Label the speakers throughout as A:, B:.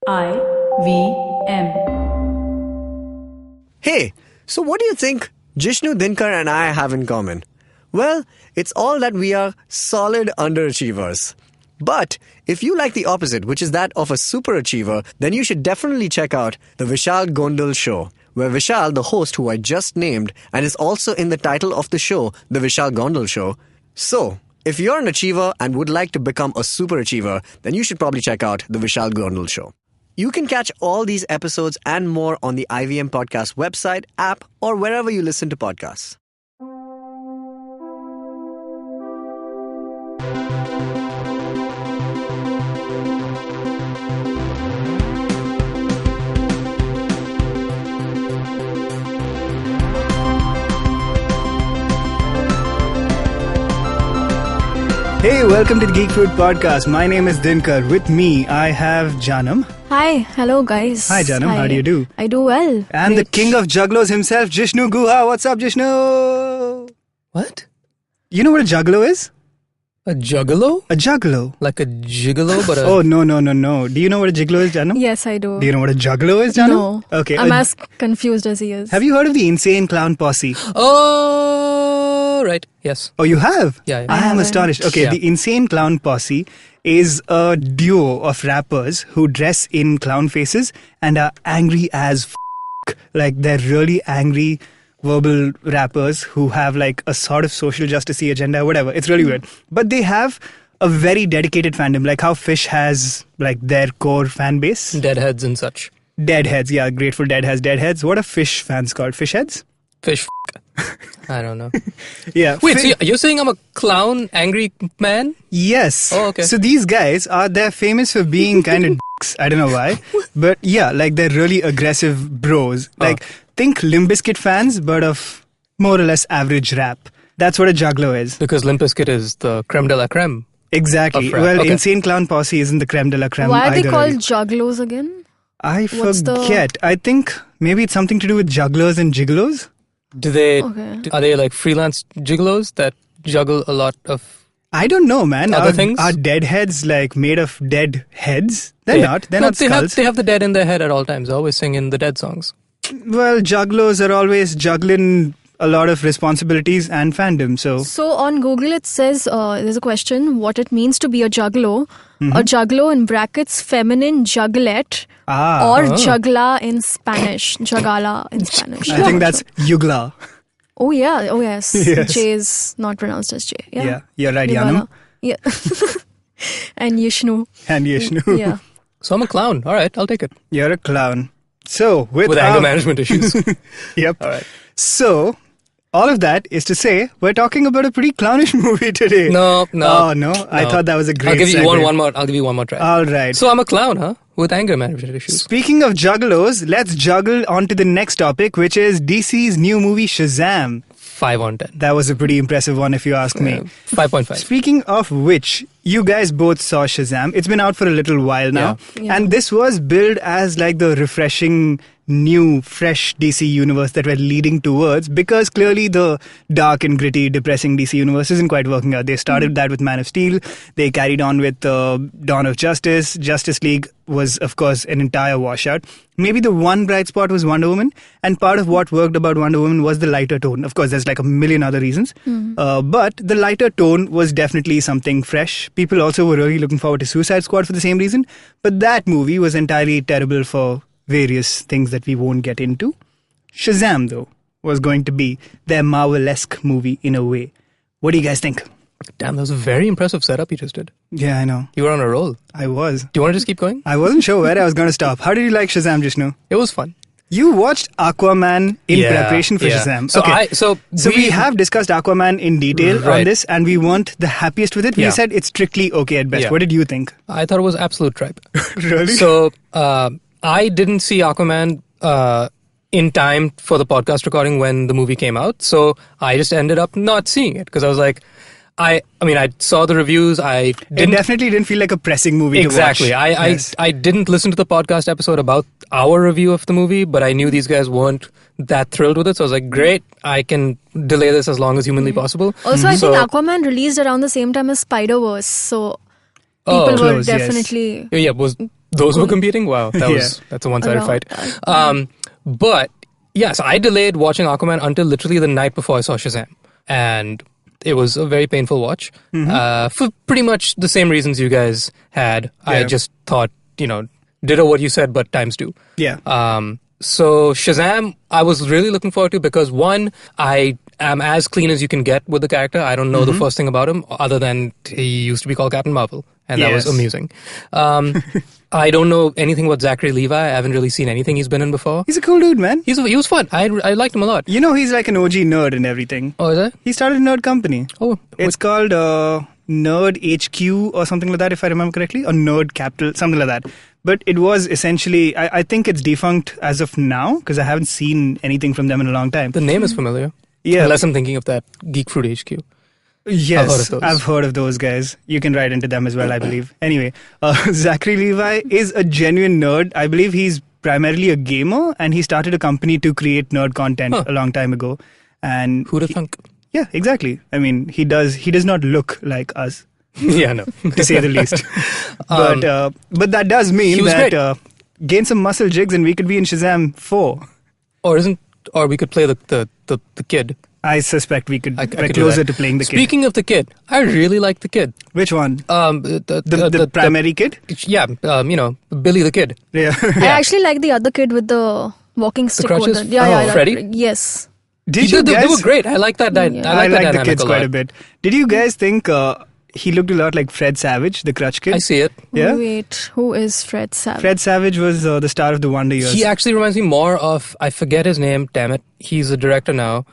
A: IVM.
B: Hey, so what do you think Jishnu, Dinkar and I have in common? Well, it's all that we are solid underachievers. But if you like the opposite, which is that of a superachiever, then you should definitely check out the Vishal Gondal Show, where Vishal, the host who I just named, and is also in the title of the show, The Vishal Gondal Show. So, if you're an achiever and would like to become a superachiever, then you should probably check out The Vishal Gondal Show. You can catch all these episodes and more on the IVM Podcast website, app, or wherever you listen to podcasts.
C: Hey, welcome to the Geek Food Podcast. My name is Dinkar. With me, I have Jaanam.
D: Hi, hello guys.
C: Hi Jaanam, how do you do?
D: I do well.
C: And
D: Great.
C: the king of juggalos himself, Jishnu Guha. What's up, Jishnu?
E: What?
C: You know what a juggalo is?
E: A juggalo?
C: A juggalo.
E: Like a gigolo, but a...
C: Oh, no. Do you know what a gigolo is, Jaanam?
D: Yes, I do.
C: Do you know what a juggalo is, Jaanam?
D: No.
C: Okay.
D: I'm as confused as he is.
C: Have you heard of the Insane Clown Posse?
E: Oh, right. Yes.
C: Oh, you have?
E: Yeah.
C: I am
D: haven't.
C: astonished. Okay,
E: Yeah.
C: the Insane Clown Posse is a duo of rappers who dress in clown faces and are angry as like they're really angry verbal rappers who have like a sort of social justice-y agenda, whatever. It's really weird. But they have a very dedicated fandom, like how Fish has like their core fan base.
E: Deadheads and such.
C: Deadheads, yeah, Grateful Dead has Deadheads. What are Fish fans called? Fish heads?
E: Fish I don't know.
C: Yeah.
E: Wait, so you're saying I'm a clown angry man?
C: Yes.
E: Oh, okay.
C: So these guys they're famous for being kind of dicks. I don't know why. But yeah, like they're really aggressive bros. Like think Limp Bizkit fans, but of more or less average rap. That's what a juggalo is.
E: Because Limp Bizkit is the creme de la creme.
C: Exactly.
E: Of rap.
C: Well,
E: Okay.
C: Insane Clown Posse isn't the creme de la creme
D: Why are they
C: either,
D: called
C: really.
D: juggalos again?
C: I
D: What's the-
C: forget. I think maybe it's something to do with jugglers and gigolos.
E: Do they...
D: Okay.
E: Are they like freelance gigolos that juggle a lot of...
C: I don't know, man.
E: Other things?
C: Are deadheads like made of dead heads? They're
E: Yeah.
C: not. They're
E: No,
C: not
E: they
C: skulls.
E: have the dead in their head at all times. They're always singing the dead songs.
C: Well, juggalos are always juggling a lot of responsibilities and fandom, so...
D: So on Google it says, there's a question, what it means to be a juggalo.
C: Mm-hmm.
D: A juggalo in brackets, feminine juggalette or juggla in Spanish. Juggala in Spanish.
C: I think that's Yugla.
D: Oh yeah, oh yes.
C: Yes.
D: J is not pronounced as J. Yeah,
C: Yeah, you're right,
D: Juggala.
C: Jaanam.
D: Yeah. And Yishnu.
C: And Yishnu.
D: Yeah.
E: So I'm a clown. All right, I'll take it.
C: You're a clown. So, with
E: With
C: our...
E: anger management issues.
C: Yep.
E: All right.
C: So, all of that is to say, we're talking about a pretty clownish movie today.
E: No.
C: Oh, no? I thought that was a great
E: I'll give you
C: segue.
E: one more. I'll give you one more try.
C: All right.
E: So I'm a clown, huh? With anger management issues.
C: Speaking of juggalos, let's juggle on to the next topic, which is DC's new movie Shazam.
E: 5 on 10.
C: That was a pretty impressive one, if you ask me.
E: 5.5.
C: Speaking of which, you guys both saw Shazam. It's been out for a little while now.
D: Yeah.
C: And this was billed as like the refreshing, new, fresh DC universe that we're leading towards, because clearly the dark and gritty, depressing DC universe isn't quite working out. They started that with Man of Steel. They carried on with Dawn of Justice. Justice League was, of course, an entire washout. Maybe the one bright spot was Wonder Woman. And part of what worked about Wonder Woman was the lighter tone. Of course, there's like a million other reasons. But the lighter tone was definitely something fresh. People also were really looking forward to Suicide Squad for the same reason. But that movie was entirely terrible for various things that we won't get into. Shazam, though, was going to be their Marvel-esque movie in a way. What do you guys think?
E: Damn, that was a very impressive setup you just did.
C: Yeah, I know.
E: You were on a roll.
C: I was.
E: Do you want to just keep going?
C: I wasn't sure where I was going to stop. How did you like Shazam, Jishnu?
E: It was fun.
C: You watched Aquaman in preparation for Shazam.
E: So
C: we have discussed Aquaman in detail on
E: Right.
C: this, and we weren't the happiest with it. We
E: Yeah.
C: said it's strictly okay at best.
E: Yeah.
C: What did you think?
E: I thought it was absolute tripe.
C: Really?
E: So I didn't see Aquaman in time for the podcast recording when the movie came out. So I just ended up not seeing it because I was like, I mean, I saw the reviews.
C: It definitely didn't feel like a pressing movie
E: Exactly.
C: to watch.
E: I didn't listen to the podcast episode about our review of the movie, but I knew these guys weren't that thrilled with it. So I was like, great, I can delay this as long as humanly possible.
D: Also, I think Aquaman released around the same time as Spider-Verse, so people were
C: Close, yes.
D: definitely...
E: Yeah, was those were competing. Wow, that's a one-sided fight. But yes, I delayed watching Aquaman until literally the night before I saw Shazam, and it was a very painful watch for pretty much the same reasons you guys had. Yeah. I just thought, ditto what you said, but times two.
C: Yeah.
E: So Shazam, I was really looking forward to because one, I am as clean as you can get with the character. I don't know the first thing about him other than he used to be called Captain Marvel, and that was amusing. I don't know anything about Zachary Levi. I haven't really seen anything he's been in before.
C: He's a cool dude, man.
E: He was fun. I liked him a lot.
C: He's like an OG nerd and everything.
E: Oh, is it?
C: He started a nerd company.
E: Oh.
C: It's called Nerd HQ or something like that, if I remember correctly. Or Nerd Capital, something like that. But it was essentially, I think it's defunct as of now, because I haven't seen anything from them in a long time.
E: The name is familiar.
C: Yeah.
E: Unless I'm thinking of that Geek Fruit HQ.
C: Yes, I've heard of those guys. You can write into them as well, I believe. Anyway, Zachary Levi is a genuine nerd. I believe he's primarily a gamer, and he started a company to create nerd content a long time ago. And
E: who'd have thunk?
C: Yeah, exactly. I mean, he does not look like us.
E: Yeah, no.
C: To say the least. But that does mean that gain some muscle jigs and we could be in Shazam 4.
E: Or we could play the kid.
C: I suspect we could get closer to playing the kid.
E: Speaking of the kid, I really like the kid.
C: Which one?
E: The
C: primary kid?
E: Yeah, Billy the kid.
C: Yeah.
D: I actually like the other kid with the walking stick.
E: The crutches? Freddy?
D: Yes.
E: They were great. I like that.
C: I like the kids quite a bit. Did you guys think he looked a lot like Fred Savage, the crutch kid?
E: I see it.
C: Yeah?
D: Wait, who is Fred Savage?
C: Fred Savage was the star of the Wonder Years.
E: He actually reminds me more of, I forget his name, damn it. He's a director now.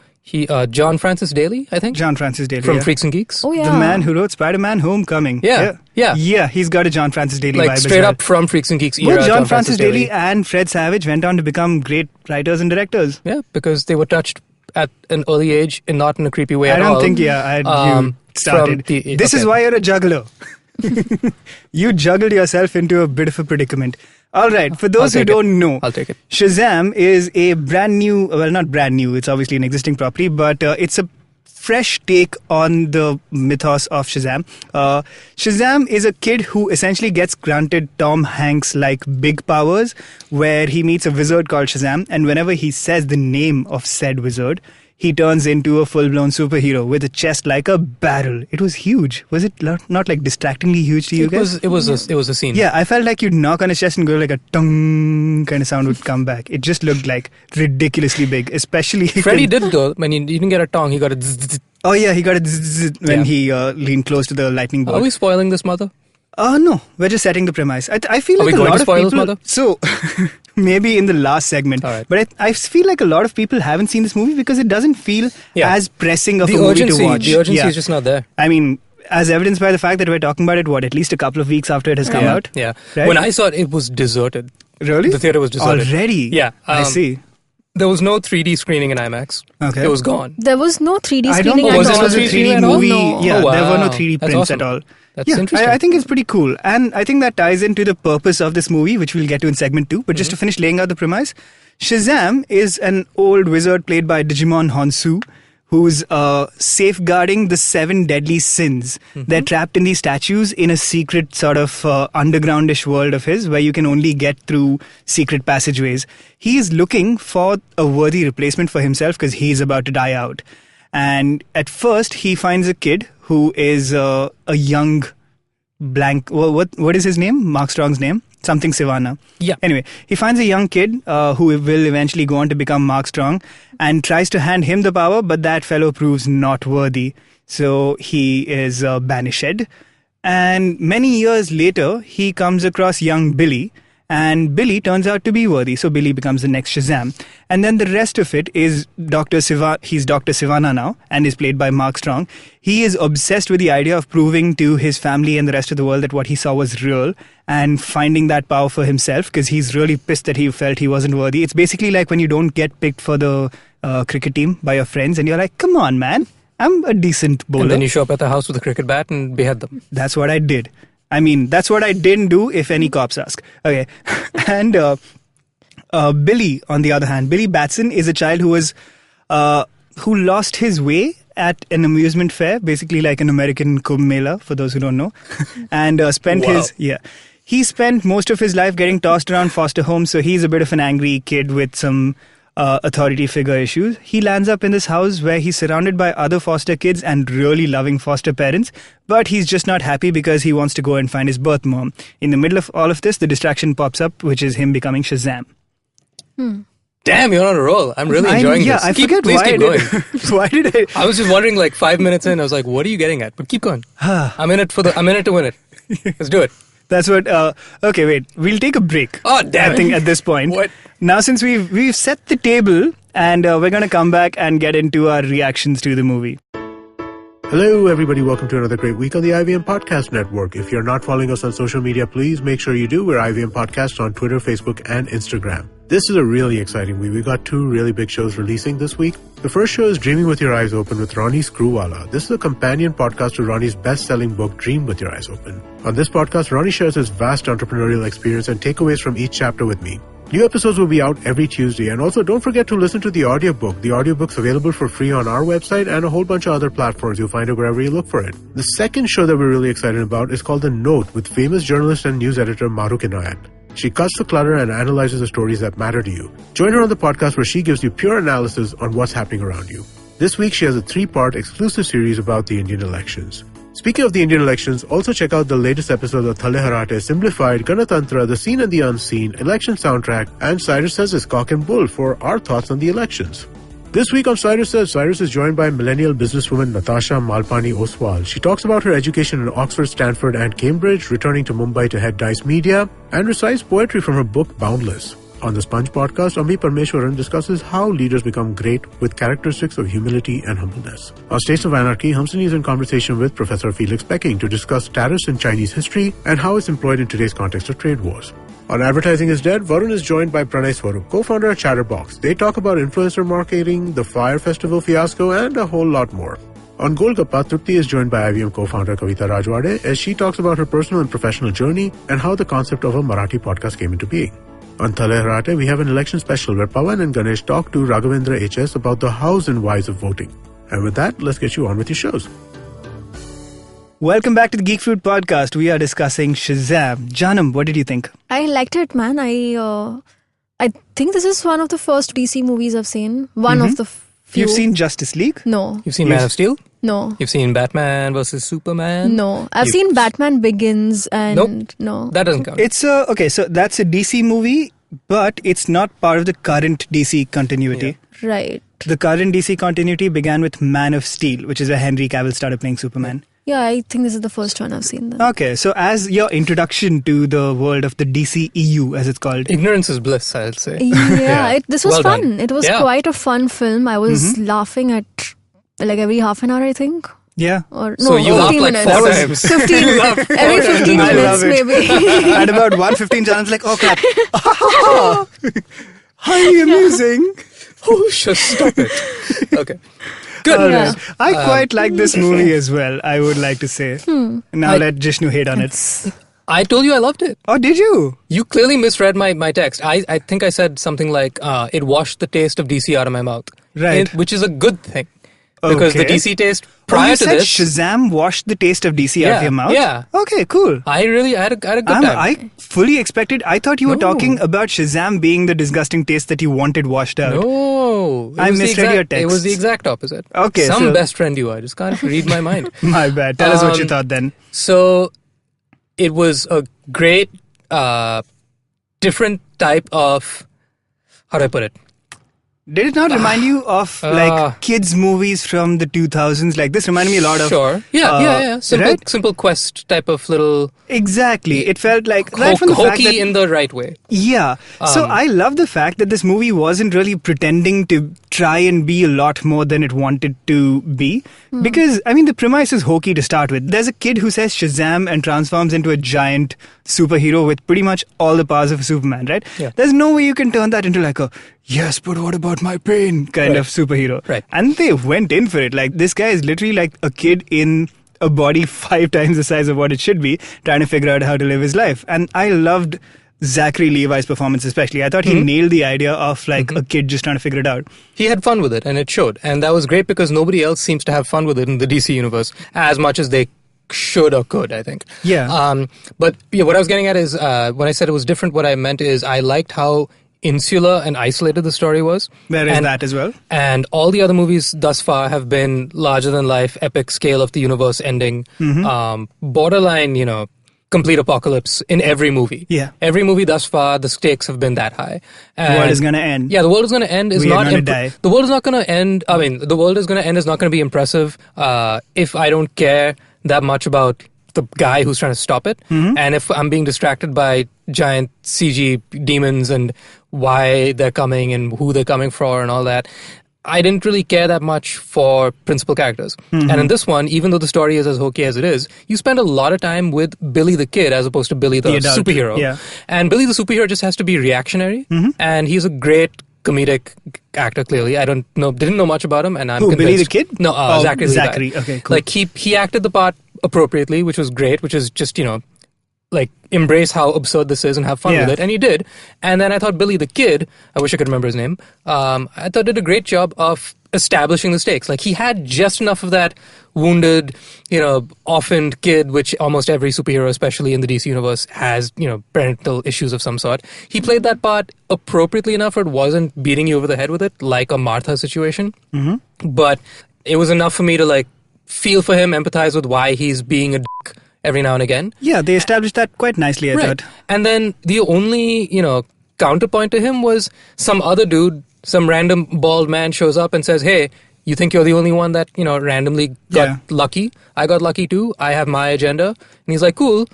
E: John Francis Daly, I think?
C: John Francis Daly,
E: From Freaks and Geeks.
D: Oh, yeah.
C: The man who wrote Spider-Man Homecoming.
E: Yeah.
C: Yeah, he's got a John Francis Daly vibe
E: straight up from Freaks and Geeks era.
C: Both John Francis Daly and Fred Savage went on to become great writers and directors.
E: Yeah, because they were touched at an early age and not in a creepy way at all.
C: I don't think, you started. This is why you're a juggler. You juggled yourself into a bit of a predicament. All right, for those who don't know,
E: I'll take it.
C: Shazam is a brand new, well, not brand new, it's obviously an existing property, but it's a fresh take on the mythos of Shazam. Shazam is a kid who essentially gets granted Tom Hanks-like big powers, where he meets a wizard called Shazam, and whenever he says the name of said wizard, he turns into a full-blown superhero with a chest like a barrel. It was huge. Was it not like distractingly huge to you guys?
E: It was a scene.
C: Yeah, I felt like you'd knock on his chest and go like a tung kind of sound would come back. It just looked like ridiculously big, especially...
E: Freddy did though. When he didn't get a tongue, he got a zzz.
C: Oh yeah, he got a zzz when he leaned close to the lightning bolt.
E: Are we spoiling this, mother?
C: No, we're just setting the premise. I feel like a lot of people...
E: Mother?
C: So, maybe in the last segment.
E: Right.
C: But I feel like a lot of people haven't seen this movie because it doesn't feel as pressing of a movie to watch.
E: The urgency is just not there.
C: I mean, as evidenced by the fact that we're talking about it, at least a couple of weeks after it has come out?
E: Yeah.
C: Right?
E: When I saw it was deserted.
C: Really?
E: The theater was deserted.
C: Already?
E: Yeah.
C: I see.
E: There was no 3D screening in IMAX.
C: Okay.
E: It was gone.
D: There was no 3D
C: I
D: screening
C: don't know.
D: at all.
C: Was this a 3D movie?
D: No.
C: Yeah,
E: Oh, wow.
C: there were no 3D
E: That's
C: prints
E: awesome.
C: at all.
E: That's interesting.
C: I think it's pretty cool. And I think that ties into the purpose of this movie, which we'll get to in segment 2. But just to finish laying out the premise, Shazam is an old wizard played by Digimon Honsu, who's safeguarding the 7 deadly sins. They're trapped in these statues in a secret sort of undergroundish world of his, where you can only get through secret passageways. He is looking for a worthy replacement for himself because he's about to die out. And at first, he finds a kid who is a young blank... What is his name? Mark Strong's name? Something Sivana.
E: Yeah.
C: Anyway, he finds a young kid who will eventually go on to become Mark Strong and tries to hand him the power, but that fellow proves not worthy. So he is banished. And many years later, he comes across young Billy, and Billy turns out to be worthy, so Billy becomes the next Shazam. And then the rest of it is Dr. Sivana. He's Dr. Sivana now, and is played by Mark Strong. He is obsessed with the idea of proving to his family and the rest of the world that what he saw was real, and finding that power for himself, because he's really pissed that he felt he wasn't worthy. It's basically like when you don't get picked for the cricket team by your friends, and you're like, come on, man, I'm a decent bowler.
E: And then you show up at the house with a cricket bat and behead them.
C: That's what I did. I mean, that's what I didn't do if any cops ask. Okay. And Billy, on the other hand, Billy Batson is a child who lost his way at an amusement fair, basically like an American Kumbh Mela, for those who don't know, and spent he spent most of his life getting tossed around foster homes, so he's a bit of an angry kid with some authority figure issues. He lands up in this house where he's surrounded by other foster kids and really loving foster parents, but he's just not happy because he wants to go and find his birth mom. In the middle of all of this, the distraction pops up, which is him becoming Shazam.
E: Damn, you're on a roll. I'm really enjoying this.
C: I forget
E: please
C: why
E: keep going.
C: Why did I?
E: I was just wondering, like 5 minutes in, I was like, what are you getting at? But keep going. I'm in it to win it. Let's do it.
C: That's what. Okay, wait. We'll take a break.
E: Oh, damn
C: I think at this point.
E: What?
C: Now, since we've set the table, and we're going to come back and get into our reactions to the movie.
A: Hello, everybody. Welcome to another great week on the IVM Podcast Network. If you're not following us on social media, please make sure you do. We're IVM Podcast on Twitter, Facebook, and Instagram. This is a really exciting week. We've got 2 really big shows releasing this week. The first show is Dreaming with Your Eyes Open with Ronnie Screwwala. This is a companion podcast to Ronnie's best-selling book, Dream with Your Eyes Open. On this podcast, Ronnie shares his vast entrepreneurial experience and takeaways from each chapter with me. New episodes will be out every Tuesday, and also don't forget to listen to the audiobook. The audiobook's available for free on our website and a whole bunch of other platforms. You'll find it wherever you look for it. The second show that we're really excited about is called The Note with famous journalist and news editor Maruk Inayat. She cuts the clutter and analyzes the stories that matter to you. Join her on the podcast where she gives you pure analysis on what's happening around you. This week, she has a 3-part exclusive series about the Indian elections. Speaking of the Indian elections, also check out the latest episode of Thale Harate, Simplified, Ganatantra, The Seen and the Unseen, Election Soundtrack, and Cyrus Says It's Cock and Bull for our thoughts on the elections. This week on Cyrus Says, Cyrus is joined by millennial businesswoman Natasha Malpani Oswal. She talks about her education in Oxford, Stanford, and Cambridge, returning to Mumbai to head Dice Media, and recites poetry from her book Boundless. On the Sponge podcast, Ambi Parmeshwaran discusses how leaders become great with characteristics of humility and humbleness. On States of Anarchy, Hamsini is in conversation with Professor Felix Pecking to discuss tariffs in Chinese history and how it's employed in today's context of trade wars. On Advertising is Dead, Varun is joined by Pranay Swarup, co-founder of Chatterbox. They talk about influencer marketing, the Fire Festival fiasco, and a whole lot more. On Golgappa, Trupti is joined by IVM co-founder Kavita Rajwade as she talks about her personal and professional journey and how the concept of a Marathi podcast came into being. On Thale Harate, we have an election special where Pawan and Ganesh talk to Raghavendra HS about the hows and whys of voting. And with that, let's get you on with your shows.
C: Welcome back to the Geek Fruit Podcast. We are discussing Shazam. Jaanam, what did you think?
D: I liked it, man. I think this is one of the first DC movies I've seen. One of the few.
C: You've seen Justice League?
D: No.
E: You've seen Man of Steel?
D: No.
E: You've seen Batman versus Superman?
D: No. I've seen Batman Begins and
E: Nope.
D: no.
E: That doesn't count.
C: It's okay, so that's a DC movie, but it's not part of the current DC continuity.
E: Yeah.
D: Right.
C: The current DC continuity began with Man of Steel, which is where Henry Cavill started playing Superman.
D: Yeah, I think this is the first one I've seen then.
C: Okay, so as your introduction to the world of the DCEU, as it's called.
E: Ignorance is bliss, I'll say.
D: Yeah, this was
E: Well
D: fun.
E: done.
D: It was
E: Yeah.
D: quite a fun film. I was laughing at like every half an hour, I think.
C: Yeah.
D: Or
E: So
D: no,
E: you
D: 15
E: laughed like
D: minutes.
E: 4 times.
D: 15.
E: You laughed 4
D: Every 15
C: I
D: minutes,
C: love it.
D: maybe.
C: At about 1:15, Janam's like, oh crap. Highly amusing.
E: Oh, just stop it. Okay. Good.
C: All
D: Yeah.
C: right. I quite like this movie as well, I would like to say. Now let Jishnu hate on it.
E: I told you I loved it.
C: Oh, did you?
E: You clearly misread my text. I think I said something like, it washed the taste of DC out of my mouth.
C: Right.
E: Which is a good thing. Because the
C: Okay.
E: DC taste
C: Oh,
E: prior
C: you
E: to
C: said
E: this...
C: Shazam washed the taste of DC out of
E: Yeah,
C: your mouth?
E: yeah.
C: Okay, cool.
E: I had a good time.
C: I fully expected. I thought you were
E: No.
C: talking about Shazam being the disgusting taste that you wanted washed out.
E: No.
C: I misread your text.
E: It was the exact opposite.
C: Okay,
E: Some
C: so-
E: best friend you are. Just can't read my mind.
C: My bad. Tell us what you thought then.
E: So it was a great, different type of... How do I put it?
C: Did it not remind you of like kids' movies from the 2000s? Like this reminded me a lot of.
E: Sure. Yeah.
C: right?
E: Simple quest type of little...
C: Exactly. It felt like right from the fact
E: hokey
C: that
E: in the right way.
C: yeah. So I love the fact that this movie wasn't really pretending to try and be a lot more than it wanted to be. Because, I mean, the premise is hokey to start with. There's a kid who says Shazam and transforms into a giant superhero with pretty much all the powers of a Superman, right?
E: Yeah.
C: There's no way you can turn that into like a, yes, but what about my pain kind of superhero.
E: Right.
C: And they went in for it. Like, this guy is literally like a kid in a body 5 times the size of what it should be, trying to figure out how to live his life. And I loved Zachary Levi's performance especially. I thought he nailed the idea of like a kid just trying to figure it out.
E: He had fun with it, and it showed. And that was great because nobody else seems to have fun with it in the DC universe as much as they should or could, I think.
C: Yeah.
E: But what I was getting at is when I said it was different, what I meant is I liked how insular and isolated the story was.
C: There is that as well.
E: And all the other movies thus far have been larger than life, epic scale of the universe ending, borderline, complete apocalypse in every movie.
C: Yeah.
E: Every movie thus far, the stakes have been that high. And
C: the world is going to end.
E: Yeah, the world is going to end.
C: We are going to die.
E: The world is not going to end. I mean, the world is going to end is not going to be impressive if I don't care that much about the guy who's trying to stop it. And if I'm being distracted by giant CG demons and why they're coming and who they're coming for and all that, I didn't really care that much for principal characters. And in this one, even though the story is as hokey as it is, you spend a lot of time with Billy the kid as opposed to Billy the
C: adult.
E: superhero.
C: Yeah.
E: And Billy the superhero just has to be reactionary, and he's a great comedic actor, clearly. didn't know much about him, and I'm convinced.
C: Billy the kid?
E: No, Zachary Levi.
C: Zachary, okay, cool.
E: Like, he acted the part appropriately, which was great, which is just, like, embrace how absurd this is and have fun with it, and he did. And then I thought Billy the kid, I wish I could remember his name, I thought did a great job of establishing the stakes. Like, he had just enough of that wounded, orphaned kid, which almost every superhero, especially in the DC universe, has, parental issues of some sort. He played that part appropriately enough where it wasn't beating you over the head with it, like a Martha situation. But it was enough for me to, like, feel for him, empathize with why he's being a dick every now and again.
C: Yeah, they established that quite nicely, I thought.
E: And then the only, counterpoint to him was some other dude, some random bald man shows up and says, hey, you think you're the only one that, randomly got lucky? I got lucky too. I have my agenda. And he's like, cool.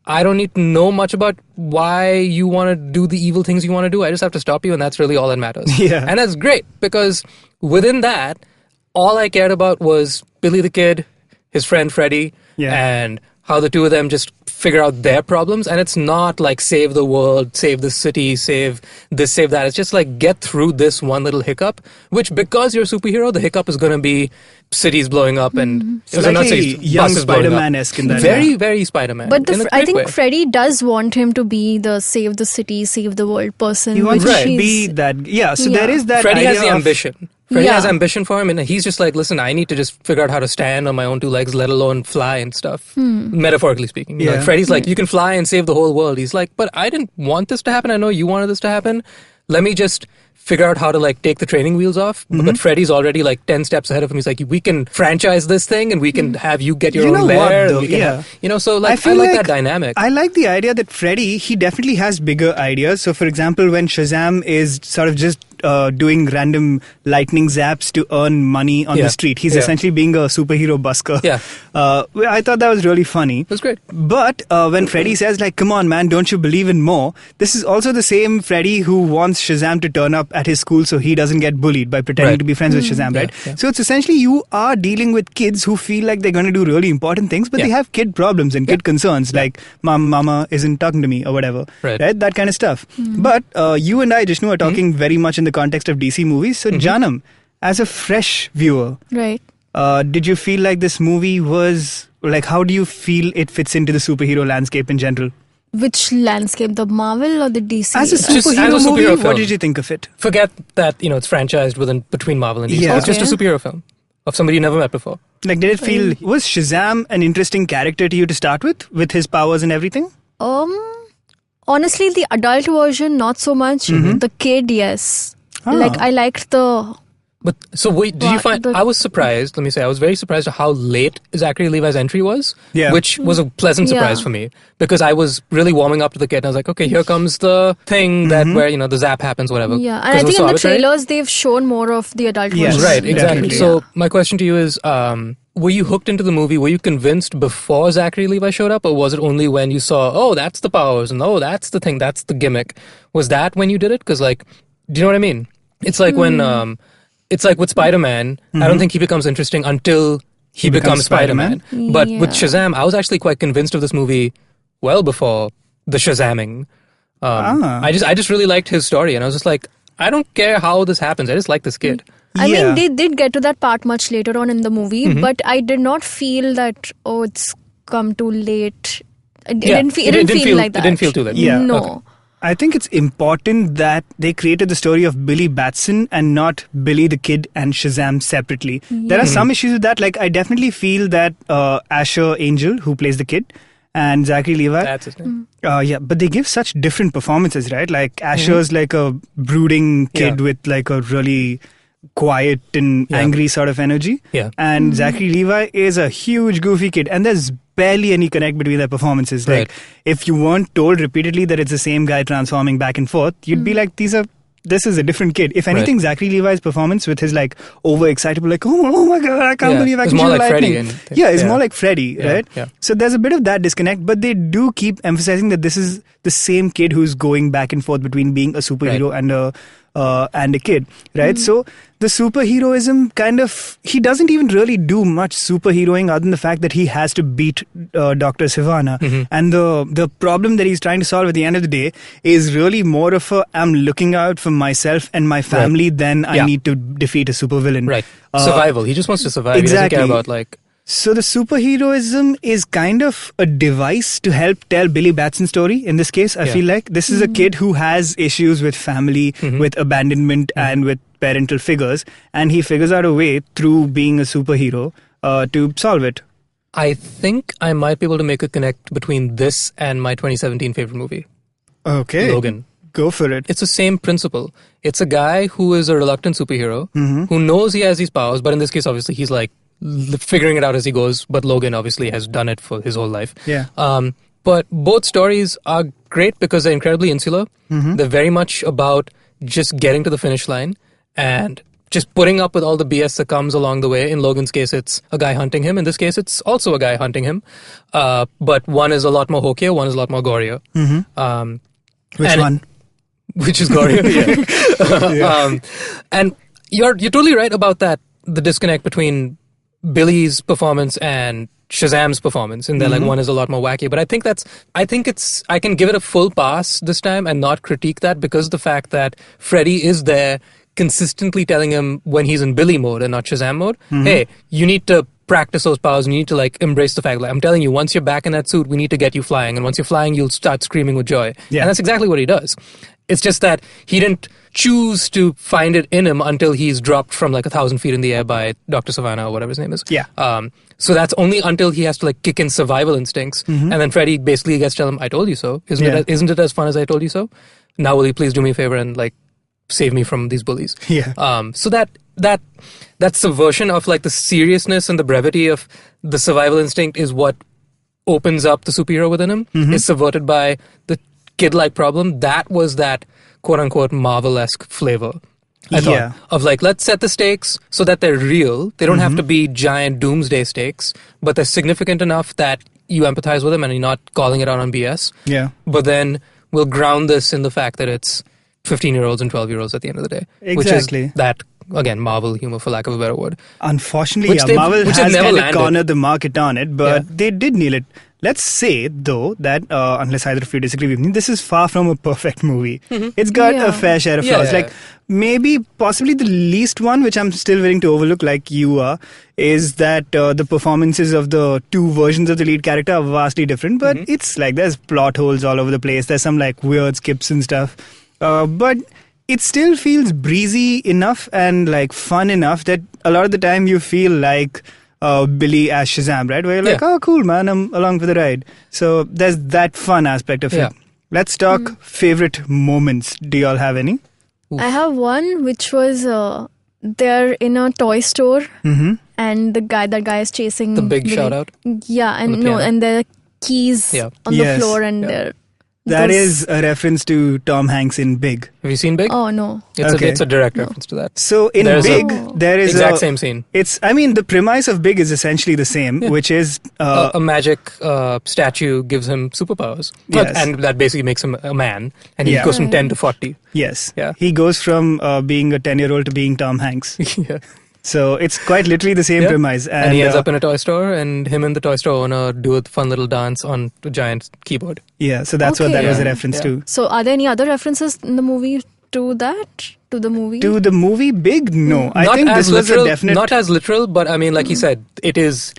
E: I don't need to know much about why you want to do the evil things you want to do. I just have to stop you, and that's really all that matters.
C: Yeah.
E: And that's great, because within that, all I cared about was Billy the Kid, his friend Freddy, and how the two of them just figure out their problems. And it's not like save the world, save the city, save this, save that. It's just like get through this one little hiccup, which, because you're a superhero, the hiccup is going to be cities blowing up and
C: slightly young Spider-Man-esque in that.
E: Very, very Spider-Man.
D: But I think Freddy does want him to be the save the city, save the world person.
C: He wants to be that. Yeah, so there is that.
E: Freddy has the
C: of
E: ambition. Freddy has ambition for him, and he's just like, listen, I need to just figure out how to stand on my own two legs, let alone fly and stuff. Metaphorically speaking.
C: Yeah.
E: Like, Freddy's like, you can fly and save the whole world. He's like, but I didn't want this to happen. I know you wanted this to happen. Let me just figure out how to, like, take the training wheels off. But Freddy's already, like, 10 steps ahead of him. He's like, we can franchise this thing, and we can have you get your own lair. So, like, I like that dynamic.
C: I like the idea that Freddy, he definitely has bigger ideas. So, for example, when Shazam is sort of just doing random lightning zaps to earn money on the street, he's essentially being a superhero busker. I thought that was really funny.
E: It was great.
C: But when Freddy says, like, come on, man, don't you believe in more? This is also the same Freddy who wants Shazam to turn up at his school so he doesn't get bullied by pretending to be friends with Shazam, right? So it's essentially you are dealing with kids who feel like they're going to do really important things, but they have kid problems and kid concerns, like mama isn't talking to me or whatever, right? That kind of stuff. But you and I, Jishnu, are talking very much in the context of DC movies. So Jaanam, as a fresh viewer,
D: right?
C: Did you feel like this movie was, like, how do you feel it fits into the superhero landscape in general?
D: Which landscape, the Marvel or the DC?
C: As a superhero movie, what did you think of it?
E: Forget that, it's franchised between Marvel and DC. It's just a superhero film of somebody you never met before.
C: Like, did it feel, was Shazam an interesting character to you to start with his powers and everything?
D: Honestly, the adult version, not so much. The kid, yes. Like, I liked the...
E: But so wait, did you find? I was surprised. Let me say, I was very surprised at how late Zachary Levi's entry was, which was a pleasant surprise for me, because I was really warming up to the kid, and I was like, okay, here comes the thing that where the zap happens, whatever.
D: Yeah, and I think in the trailers they've shown more of the adult version.
E: Right, exactly. So my question to you is, were you hooked into the movie? Were you convinced before Zachary Levi showed up, or was it only when you saw, oh, that's the powers, and oh, that's the thing, that's the gimmick? Was that when you did it? Because, like, do you know what I mean? It's like when. It's like with Spider-Man, I don't think he becomes interesting until he becomes Spider-Man. But with Shazam, I was actually quite convinced of this movie well before the Shazamming. I just really liked his story, and I was just like, I don't care how this happens, I just like this kid.
D: I mean, they did get to that part much later on in the movie, but I did not feel that, it's come too late. It didn't feel like that.
E: It didn't feel too late.
D: No.
C: Okay. I think it's important that they created the story of Billy Batson and not Billy the Kid and Shazam separately. There are some issues with that. Like, I definitely feel that Asher Angel, who plays the kid, and Zachary Levi.
E: That's his name.
C: But they give such different performances, right? Like, Asher's like a brooding kid with like a really quiet and angry sort of energy.
E: Yeah.
C: And Zachary Levi is a huge goofy kid. And there's barely any connect between their performances. Like, if you weren't told repeatedly that it's the same guy transforming back and forth, you'd be like, this is a different kid. If anything, Zachary Levi's performance with his like overexcitable, like, oh my god, I can't believe I can shoot lightning. It's more like Freddy, right?
E: Yeah.
C: So there's a bit of that disconnect, but they do keep emphasizing that this is the same kid who's going back and forth between being a superhero and a kid, right? So the superheroism kind of, he doesn't even really do much superheroing other than the fact that he has to beat Dr. Sivana. And the problem that he's trying to solve at the end of the day is really more of a, I'm looking out for myself and my family than I need to defeat a supervillain.
E: Right. Survival. He just wants to survive.
C: Exactly.
E: He doesn't care about like...
C: So the superheroism is kind of a device to help tell Billy Batson's story. In this case, I feel like this is a kid who has issues with family, with abandonment, and with parental figures, and he figures out a way through being a superhero to solve it.
E: I think I might be able to make a connect between this and my 2017 favorite movie.
C: Okay.
E: Logan.
C: Go for it.
E: It's the same principle. It's a guy who is a reluctant superhero, who knows he has these powers, but in this case, obviously, he's like figuring it out as he goes, but Logan obviously has done it for his whole life.
C: Yeah.
E: But both stories are great because they're incredibly insular. They're very much about just getting to the finish line and just putting up with all the BS that comes along the way. In Logan's case, it's a guy hunting him. In this case, it's also a guy hunting him. But one is a lot more hokier, one is a lot more gorier.
C: Which one?
E: Which is gorier, and you're totally right about that, the disconnect between Billy's performance and Shazam's performance, and then like one is a lot more wacky. But I can give it a full pass this time and not critique that, because the fact that Freddy is there consistently telling him when he's in Billy mode and not Shazam mode, hey, you need to practice those powers, you need to like embrace the fact, like, I'm telling you, once you're back in that suit, we need to get you flying, and once you're flying, you'll start screaming with joy. And that's exactly what he does. It's just that he didn't choose to find it in him until he's dropped from like 1,000 feet in the air by Dr. Savannah or whatever his name is. So that's only until he has to like kick in survival instincts, and then Freddy basically gets to tell him, I told you so. Isn't it as fun as I told you so? Now will you please do me a favor and like save me from these bullies? So that subversion of like the seriousness and the brevity of the survival instinct is what opens up the superhero within him, is subverted by the kid-like problem. That was that quote-unquote Marvel-esque flavor, I thought, of like, let's set the stakes so that they're real. They don't have to be giant doomsday stakes, but they're significant enough that you empathize with them and you're not calling it out on BS. But then we'll ground this in the fact that it's 15-year-olds and 12-year-olds at the end of the day.
C: Exactly.
E: Which is that, again, Marvel humor, for lack of a better word.
C: Unfortunately, Marvel has kind of cornered the market on it, but they did nail it. Let's say, though, that unless either of you disagree with me, this is far from a perfect movie. It's got a fair share of flaws. Like, maybe, possibly the least one, which I'm still willing to overlook, like you are, is that the performances of the two versions of the lead character are vastly different. But it's like, there's plot holes all over the place. There's some, like, weird skips and stuff. But it still feels breezy enough and, like, fun enough that a lot of the time you feel like Billy as Shazam, right? Where you're like, oh, cool, man, I'm along for the ride. So there's that fun aspect of it. Let's talk favorite moments. Do y'all have any?
D: I have one, which was they're in a toy store, and that guy is chasing
E: the big shout out.
D: Yeah, and and there are keys on the floor, and they're.
C: That is a reference to Tom Hanks in Big.
E: Have you seen Big?
D: Oh, no.
E: It's a direct reference to that.
C: So in Big, there is
E: exact same scene.
C: The premise of Big is essentially the same, which is...
E: a magic statue gives him superpowers. And that basically makes him a man. And he goes from 10 to 40.
C: Yes. He goes from being a 10-year-old to being Tom Hanks. So it's quite literally the same premise.
E: And he ends up in a toy store, and him and the toy store owner do a fun little dance on a giant keyboard.
C: Yeah, so that's what that was a reference to.
D: So are there any other references in the movie to that? To the movie?
C: To the movie Big? No. I think this was a definite...
E: Not as literal, but I mean, like he said, it is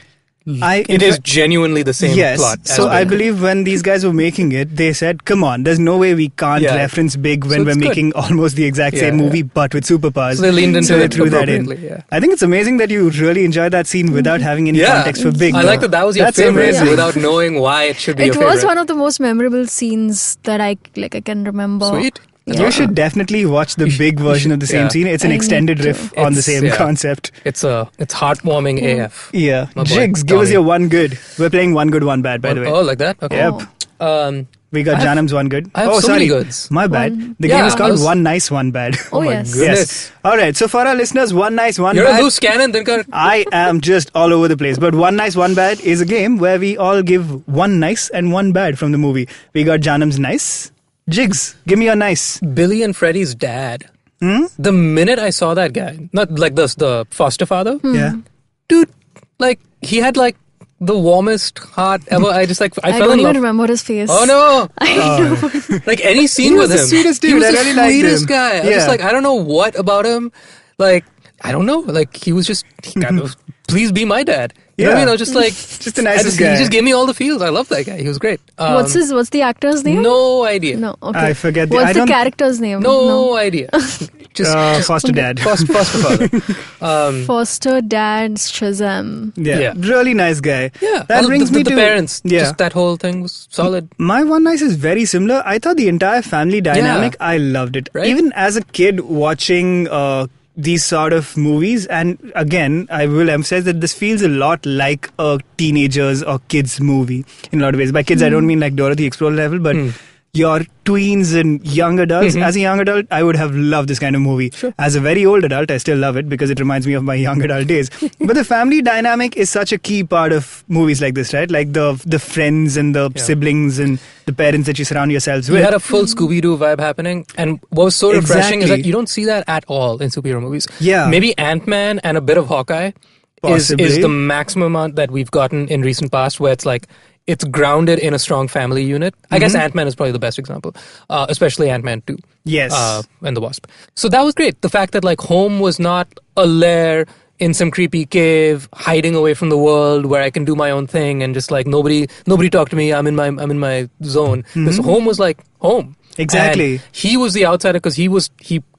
E: it is genuinely the same plot.
C: So I believe when these guys were making it, they said, come on, there's no way we can't reference Big when we're making almost the exact same movie, but with superpowers.
E: So they leaned into it
C: threw that in.
E: Yeah.
C: I think it's amazing that you really enjoyed that scene without having any context for Big.
E: I like that was your favorite without knowing why it should be your favorite.
D: It was one of the most memorable scenes that I can remember.
E: Sweet.
C: You should definitely watch the Big version of the same scene. It's an extended riff on the same concept.
E: It's heartwarming AF.
C: Yeah. Jigs, give us your one good. We're playing one good, one bad, by the way.
E: Oh, like that? Okay.
C: Yep. We got Jaanam's one good.
E: I have so many goods.
C: My bad. The game is called One Nice, One Bad.
D: Oh, yes.
C: Yes. All right. So for our listeners, One Nice, One Bad.
E: You're a loose cannon, Dinkar.
C: I am just all over the place. But One Nice, One Bad is a game where we all give one nice and one bad from the movie. We got Jaanam's nice. Jigs, give me your nice.
E: Billy and Freddie's dad. The minute I saw that guy, not like this, the foster father.
C: Yeah.
E: Dude, like, he had like the warmest heart ever. I fell in love.
D: I don't even remember his face.
E: Oh no! I know. Like any scene with him.
C: He was the sweetest dude.
E: He was
C: I
E: the
C: really liked
E: sweetest
C: him.
E: guy. I was just like, I don't know what about him. Like, I don't know. Like, he was just kind of, please be my dad. You know what I mean? I was just like,
C: just the nicest guy.
E: He just gave me all the feels. I love that guy. He was great.
D: What's the actor's name?
E: No idea.
D: No, okay.
C: I forget.
D: What's the character's name?
E: No idea. Just
C: foster dad.
E: Foster father.
D: Foster dad's Shazam.
C: Yeah. Really nice guy.
E: Yeah.
C: That brings me to
E: the parents.
C: Yeah.
E: Just that whole thing was solid.
C: My one nice is very similar. I thought the entire family dynamic, I loved it.
E: Right?
C: Even as a kid watching these sort of movies, and again, I will emphasize that this feels a lot like a teenagers or kids movie in a lot of ways. By kids, I don't mean like Dora the Explorer level, but your tweens and young adults. As a young adult, I would have loved this kind of movie.
E: Sure.
C: As a very old adult, I still love it because it reminds me of my young adult days. But the family dynamic is such a key part of movies like this, right? Like the friends and the siblings and the parents that you surround yourselves with.
E: You had a full Scooby-Doo vibe happening, and what was so refreshing is that you don't see that at all in superhero movies.
C: Yeah.
E: Maybe Ant-Man and a bit of Hawkeye is the maximum amount that we've gotten in recent past, where it's like, it's grounded in a strong family unit. I guess Ant-Man is probably the best example, especially Ant-Man 2.
C: Yes.
E: And the Wasp. So that was great. The fact that like home was not a lair in some creepy cave, hiding away from the world where I can do my own thing and just like nobody talk to me. I'm in my zone. This home was like home.
C: Exactly.
E: And he was the outsider because he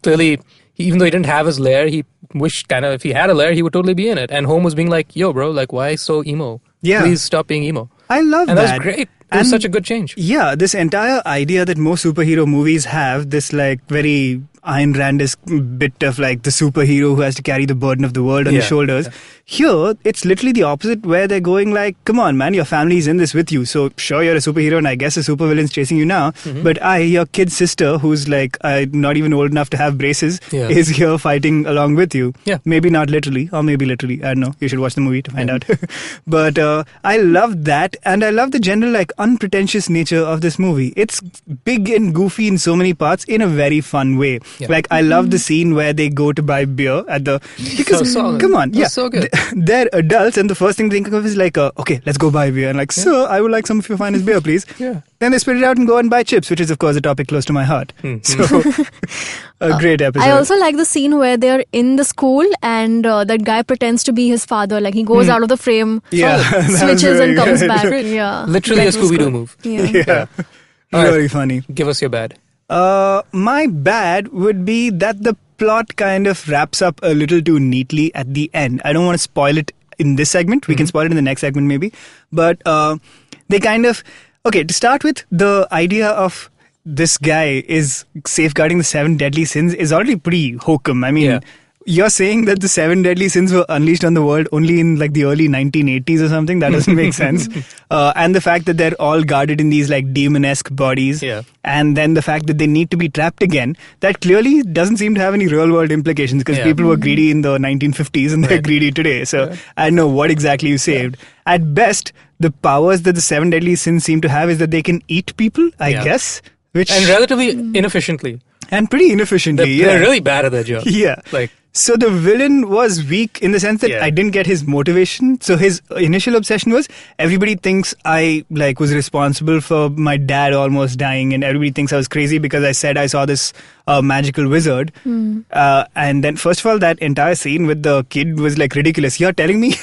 E: clearly, even though he didn't have his lair, he wished kind of if he had a lair, he would totally be in it. And home was being like, yo, bro, like why so emo?
C: Yeah.
E: Please stop being emo.
C: I love
E: and
C: that.
E: And that's great. It was such a good change.
C: Yeah, this entire idea that most superhero movies have, this like very Ayn Randisk bit of like the superhero who has to carry the burden of the world on his shoulders. Yeah. Here, it's literally the opposite where they're going like, come on man, your family's in this with you. So sure, you're a superhero and I guess a supervillain's chasing you now. But your kid's sister, who's like not even old enough to have braces, is here fighting along with you. Yeah. Maybe not literally, or maybe literally. I don't know. You should watch the movie to find out. But I love that, and I love the general like unpretentious nature of this movie. It's big and goofy in so many parts in a very fun way. Yeah. Like I love the scene where they go to buy beer at the because come on,
E: so good.
C: They're adults and the first thing they think of is like okay, let's go buy beer, and like sir, I would like some of your finest beer please. Then they spit it out and go and buy chips, which is of course a topic close to my heart. So a great episode.
D: I also like the scene where they're in the school and that guy pretends to be his father, like he goes out of the frame, switches and comes back.
E: Literally a Scooby-Doo move.
C: Really funny.
E: Give us your bad.
C: My bad would be that the plot kind of wraps up a little too neatly at the end. I don't want to spoil it in this segment. We can spoil it in the next segment maybe. But they kind of... Okay, to start with, the idea of this guy is safeguarding the 7 deadly sins is already pretty hokum. I mean... You're saying that the 7 deadly sins were unleashed on the world only in like the early 1980s or something? That doesn't make sense. And the fact that they're all guarded in these like demon-esque bodies. And then the fact that they need to be trapped again. That clearly doesn't seem to have any real world implications because people were greedy in the 1950s and they're greedy today. So I don't know what exactly you saved. At best, the powers that the 7 deadly sins seem to have is that they can eat people, I guess.
E: And relatively inefficiently.
C: And pretty inefficiently,
E: They're really bad at their job. So
C: the villain was weak in the sense that I didn't get his motivation. So his initial obsession was everybody thinks I like was responsible for my dad almost dying, and everybody thinks I was crazy because I said I saw this magical wizard. And then first of all, that entire scene with the kid was like ridiculous. You're telling me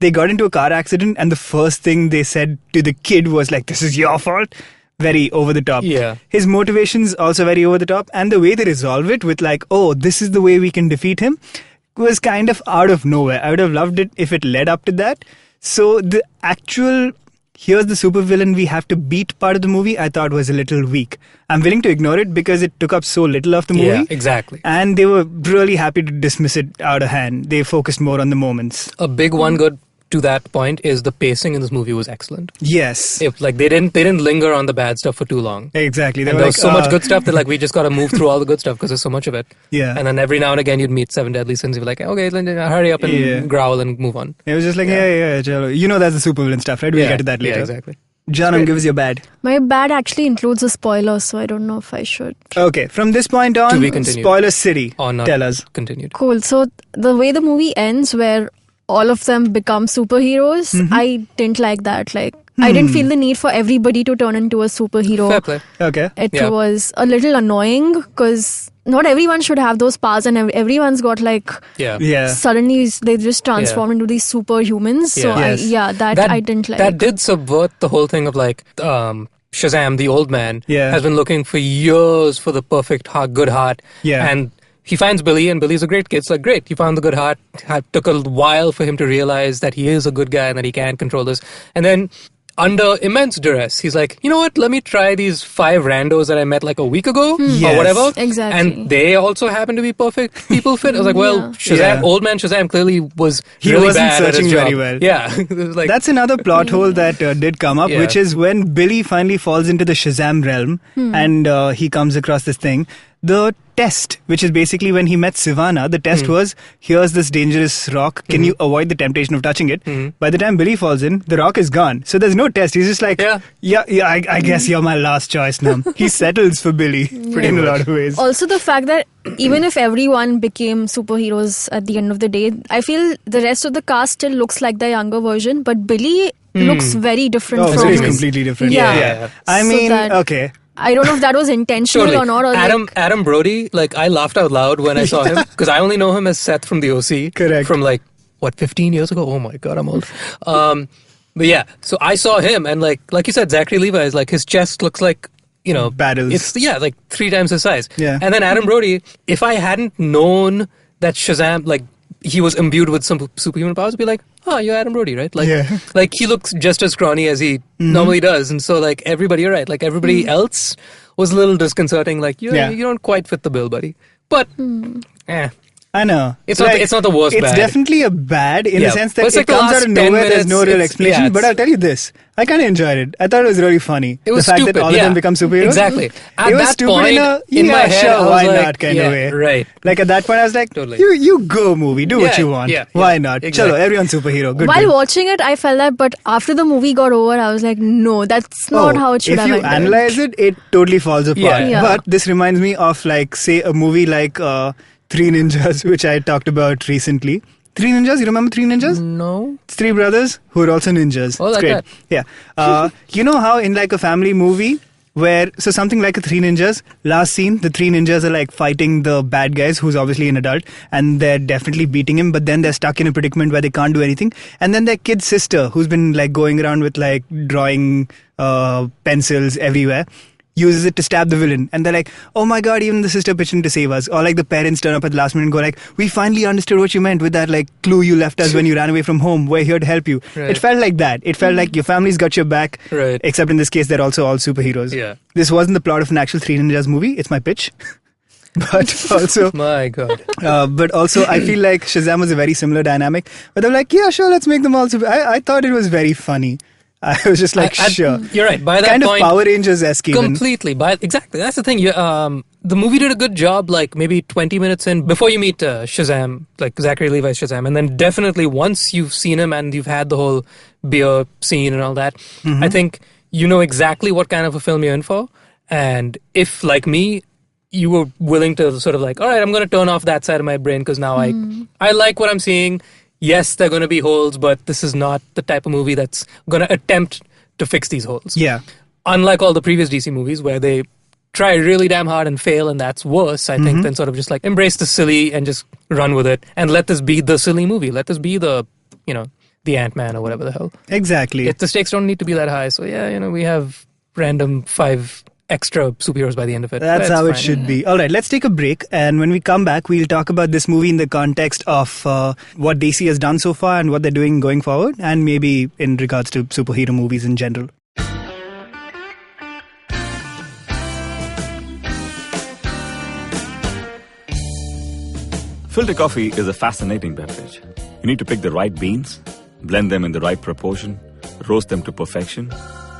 C: they got into a car accident and the first thing they said to the kid was like, this is your fault. Very over the top.
E: Yeah.
C: His motivations also very over the top, and the way they resolve it with like, oh, this is the way we can defeat him, was kind of out of nowhere. I would have loved it if it led up to that. So the actual here's the supervillain we have to beat part of the movie, I thought was a little weak. I'm willing to ignore it because it took up so little of the movie.
E: Yeah, exactly.
C: And they were really happy to dismiss it out of hand. They focused more on the moments.
E: A big one good to that point is the pacing in this movie was excellent.
C: Yes.
E: If like they didn't linger on the bad stuff for too long.
C: Exactly.
E: And there was so much good stuff that like we just got to move through all the good stuff because there's so much of it.
C: Yeah.
E: And then every now and again you'd meet 7 deadly sins. You'd be like, okay, hurry up and growl and move on.
C: It was just like, yeah, chalo. You know that's the supervillain stuff, right? We'll get to that later.
E: Yeah, exactly.
C: Jaanam, give us your bad.
D: My bad actually includes a spoiler, so I don't know if I should.
C: Okay, from this point on,
E: To be continued.
C: spoiler city.
E: Or not
C: Tell us.
E: continued.
D: Cool. So the way the movie ends, where all of them become superheroes, I didn't like that. Like, I didn't feel the need for everybody to turn into a superhero.
E: Fair play.
C: Okay.
D: It
E: Yeah.
D: was a little annoying because not everyone should have those powers, and everyone's got like
E: Yeah.
D: suddenly they just transform into these superhumans. So
C: Yes.
D: that I didn't like.
E: That did subvert the whole thing of like Shazam, the old man,
C: Yeah.
E: has been looking for years for the perfect good heart.
C: Yeah.
E: And he finds Billy, and Billy's a great kid. It's like, great, you found the good heart. It took a while for him to realize that he is a good guy and that he can control this. And then, under immense duress, he's like, you know what, let me try these 5 randos that I met like a week ago or
C: Yes.
E: whatever.
D: Exactly.
E: And they also happen to be perfect people fit. I was like, well,
D: Yeah.
E: Shazam,
C: Yeah.
E: old man Shazam clearly was
C: He
E: really
C: wasn't
E: bad at his
C: searching
E: job.
C: very well.
E: Yeah. It was like,
C: That's another plot hole that did come up,
E: Yeah.
C: which is when Billy finally falls into the Shazam realm and he comes across this thing. The test, which is basically when he met Sivana, the test was, here's this dangerous rock. Can you avoid the temptation of touching it? By the time Billy falls in, the rock is gone. So there's no test. He's just like, I guess you're my last choice now. He settles for Billy in a lot of ways.
D: Also, the fact that even if everyone became superheroes at the end of the day, I feel the rest of the cast still looks like the younger version, but Billy looks very different
C: Oh,
D: from
C: so he's completely different.
D: Yeah.
C: I
D: So
C: mean,
D: that-
C: okay.
D: I don't know if that was intentional
E: totally.
D: or not. Or
E: Adam Brody, like I laughed out loud when I saw him because I only know him as Seth from the OC.
C: Correct.
E: From like, what, 15 years ago? Oh my God, I'm old. But yeah, so I saw him and like you said, Zachary Levi is like, his chest looks like, you know,
C: Battles.
E: It's, like 3 times his size.
C: Yeah.
E: And then Adam Brody, if I hadn't known that Shazam, like, he was imbued with some superhuman powers, I'd be like, oh, you're Adam Brody, right? Like,
C: Yeah.
E: like he looks just as scrawny as he normally does. And so, like, everybody, you're right. Like, everybody else was a little disconcerting. Like, you don't quite fit the bill, buddy. But,
C: I know.
E: It's not the worst
C: It's
E: bad.
C: definitely a bad in the
E: Yeah.
C: sense
E: But
C: that
E: it's
C: it
E: like the
C: comes out
E: last
C: of
E: 10
C: nowhere. There's
E: minutes,
C: no real
E: it's-
C: explanation.
E: yeah,
C: But
E: it's-
C: I'll tell you this. I kind of enjoyed it. I thought it was really funny.
E: It was
C: the fact
E: stupid.
C: that all of them become superheroes.
E: Exactly. At
C: it was
E: that
C: stupid
E: point,
C: in a,
E: in my head,
C: sure,
E: I was
C: why
E: like,
C: not kind of way.
E: Right.
C: Like at that point, I was like,
E: Totally.
C: you go movie, do what
E: Yeah,
C: you want.
E: yeah,
C: Why
E: yeah,
C: not?
E: exactly.
C: Chalo, everyone's superhero. Good.
D: while
C: good.
D: watching it, I felt that, but after the movie got over, I was like, no, that's not how it should have
C: If you
D: ended.
C: analyze it, it totally falls apart.
E: Yeah.
C: But this reminds me of like, say, a movie like Three Ninjas, which I talked about recently. Three Ninjas, you remember Three Ninjas?
E: No.
C: It's 3 brothers who are also ninjas.
E: Oh,
C: It's
E: like
C: great.
E: that.
C: Yeah. You know how in like a family movie where, so something like a 3 Ninjas, last scene, the 3 ninjas are like fighting the bad guys who's obviously an adult and they're definitely beating him, but then they're stuck in a predicament where they can't do anything. And then their kid sister, who's been like going around with like drawing pencils everywhere, uses it to stab the villain, and they're like, oh my god, even the sister pitched in to save us. Or like the parents turn up at the last minute and go like, we finally understood what you meant with that like clue you left us when you ran away from home. We're here to help you.
E: Right.
C: It felt like that. It felt like your family's got your back.
E: Right.
C: Except in this case, they're also all superheroes.
E: Yeah.
C: This wasn't the plot of an actual Three Ninjas movie. It's my pitch. But also,
E: My God.
C: I feel like Shazam was a very similar dynamic. But they're like, yeah, sure, let's make them all super. I thought it was very funny. I was just like, sure.
E: You're right. By that
C: kind
E: point,
C: of Power Rangers-esque even.
E: completely. Exactly. That's the thing. The movie did a good job, like maybe 20 minutes in, before you meet Shazam, like Zachary Levi's Shazam. And then definitely once you've seen him and you've had the whole beer scene and all that, I think you know exactly what kind of a film you're in for. And if, like me, you were willing to sort of like, all right, I'm going to turn off that side of my brain because now I like what I'm seeing. Yes, there are going to be holes, but this is not the type of movie that's going to attempt to fix these holes.
C: Yeah.
E: Unlike all the previous DC movies where they try really damn hard and fail, and that's worse, I think, than sort of just like embrace the silly and just run with it and let this be the silly movie. Let this be the, the Ant-Man or whatever the hell.
C: Exactly.
E: The stakes don't need to be that high. So yeah, we have random 5 extra superheroes by the end of it.
C: That's how it
E: fine.
C: should be. All right, let's take a break. And when we come back, we'll talk about this movie in the context of what DC has done so far and what they're doing going forward. And maybe in regards to superhero movies in general.
F: Filter coffee is a fascinating beverage. You need to pick the right beans, blend them in the right proportion, roast them to perfection,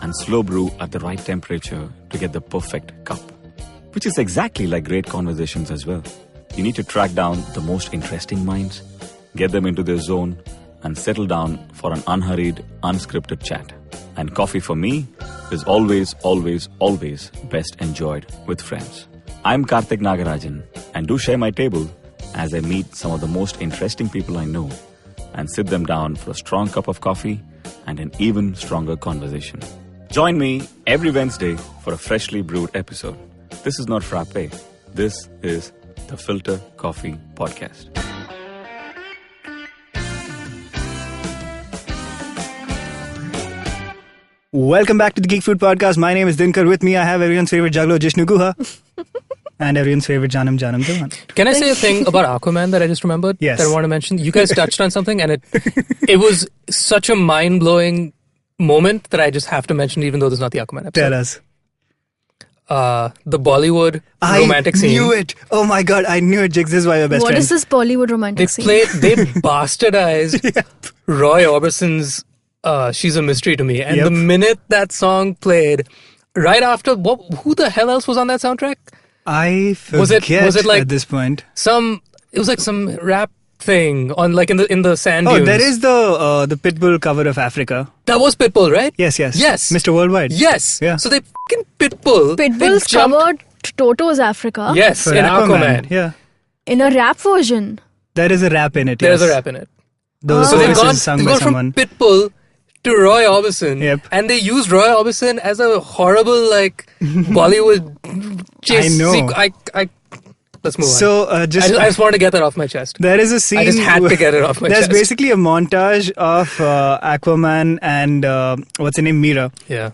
F: and slow brew at the right temperature to get the perfect cup. Which is exactly like great conversations as well. You need to track down the most interesting minds, get them into their zone, and settle down for an unhurried, unscripted chat. And coffee for me is always, always, always best enjoyed with friends. I'm Karthik Nagarajan, and do share my table as I meet some of the most interesting people I know and sit them down for a strong cup of coffee and an even stronger conversation. Join me every Wednesday for a freshly brewed episode. This is not frappe. This is the Filter Coffee Podcast.
C: Welcome back to the Geek Food Podcast. My name is Dinkar. With me, I have everyone's favorite juggler, Jishnu Guha. And everyone's favorite Jaanam Jaanam.
E: Can I say a thing about Aquaman that I just remembered?
C: Yes.
E: That I want to mention? You guys touched on something and it was such a mind-blowing moment that I just have to mention even though this is not the Aquaman episode.
C: Tell us.
E: The Bollywood romantic scene.
C: I knew it. Oh my god, I knew it, Jigs. This is why we're best
D: What
C: friends.
D: is this Bollywood romantic scene?
E: They bastardized Roy Orbison's She's a Mystery to Me. And the minute that song played, right after, who the hell else was on that soundtrack?
C: I forget
E: was it like
C: at this point.
E: It was like some rap thing on like in the sand
C: Oh,
E: dunes.
C: there is the Pitbull cover of Africa.
E: That was Pitbull, right?
C: Yes.
E: Yes.
C: Mr. Worldwide.
E: Yes.
C: Yeah.
E: So they fucking Pitbull's
D: Pitbull's covered Toto's Africa
E: Yes,
C: For
E: in Aquaman.
C: Yeah.
D: in a rap version.
C: There is a rap in it.
E: There's
C: yes.
E: a rap in it.
C: Those
E: So they've
C: voices
E: gone
C: sung by
E: from
C: someone.
E: Pitbull to Roy Orbison.
C: Yep.
E: And they used Roy Orbison as a horrible like Bollywood chase.
C: I know.
E: Let's move on.
C: So
E: I just wanted to get that off my chest.
C: there is a scene.
E: I just had to get it off my
C: There's
E: chest.
C: basically a montage of Aquaman and what's her name, Mira,
E: Yeah.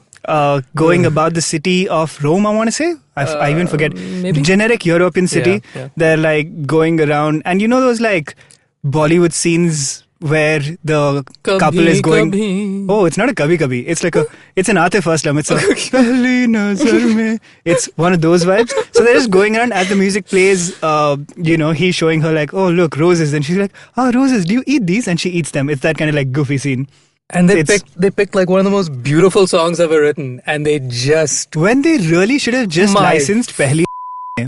C: going about the city of Rome. I want to say. I even forget.
E: maybe?
C: Generic European city.
E: Yeah.
C: They're like going around, and you know those like Bollywood scenes where the couple is going.
E: Kabhi.
C: Oh, it's not a Kabhi Kabhi. It's like it's an Atif Aslam. It's a Pehli nazar mein. It's one of those vibes. So they're just going around as the music plays. He's showing her like, oh look, roses, and she's like, oh roses, do you eat these? And she eats them. It's that kind of like goofy scene.
E: And they
C: It's-
E: picked like one of the most beautiful songs ever written, and they just
C: When they really should have just
E: My-
C: licensed Pehli,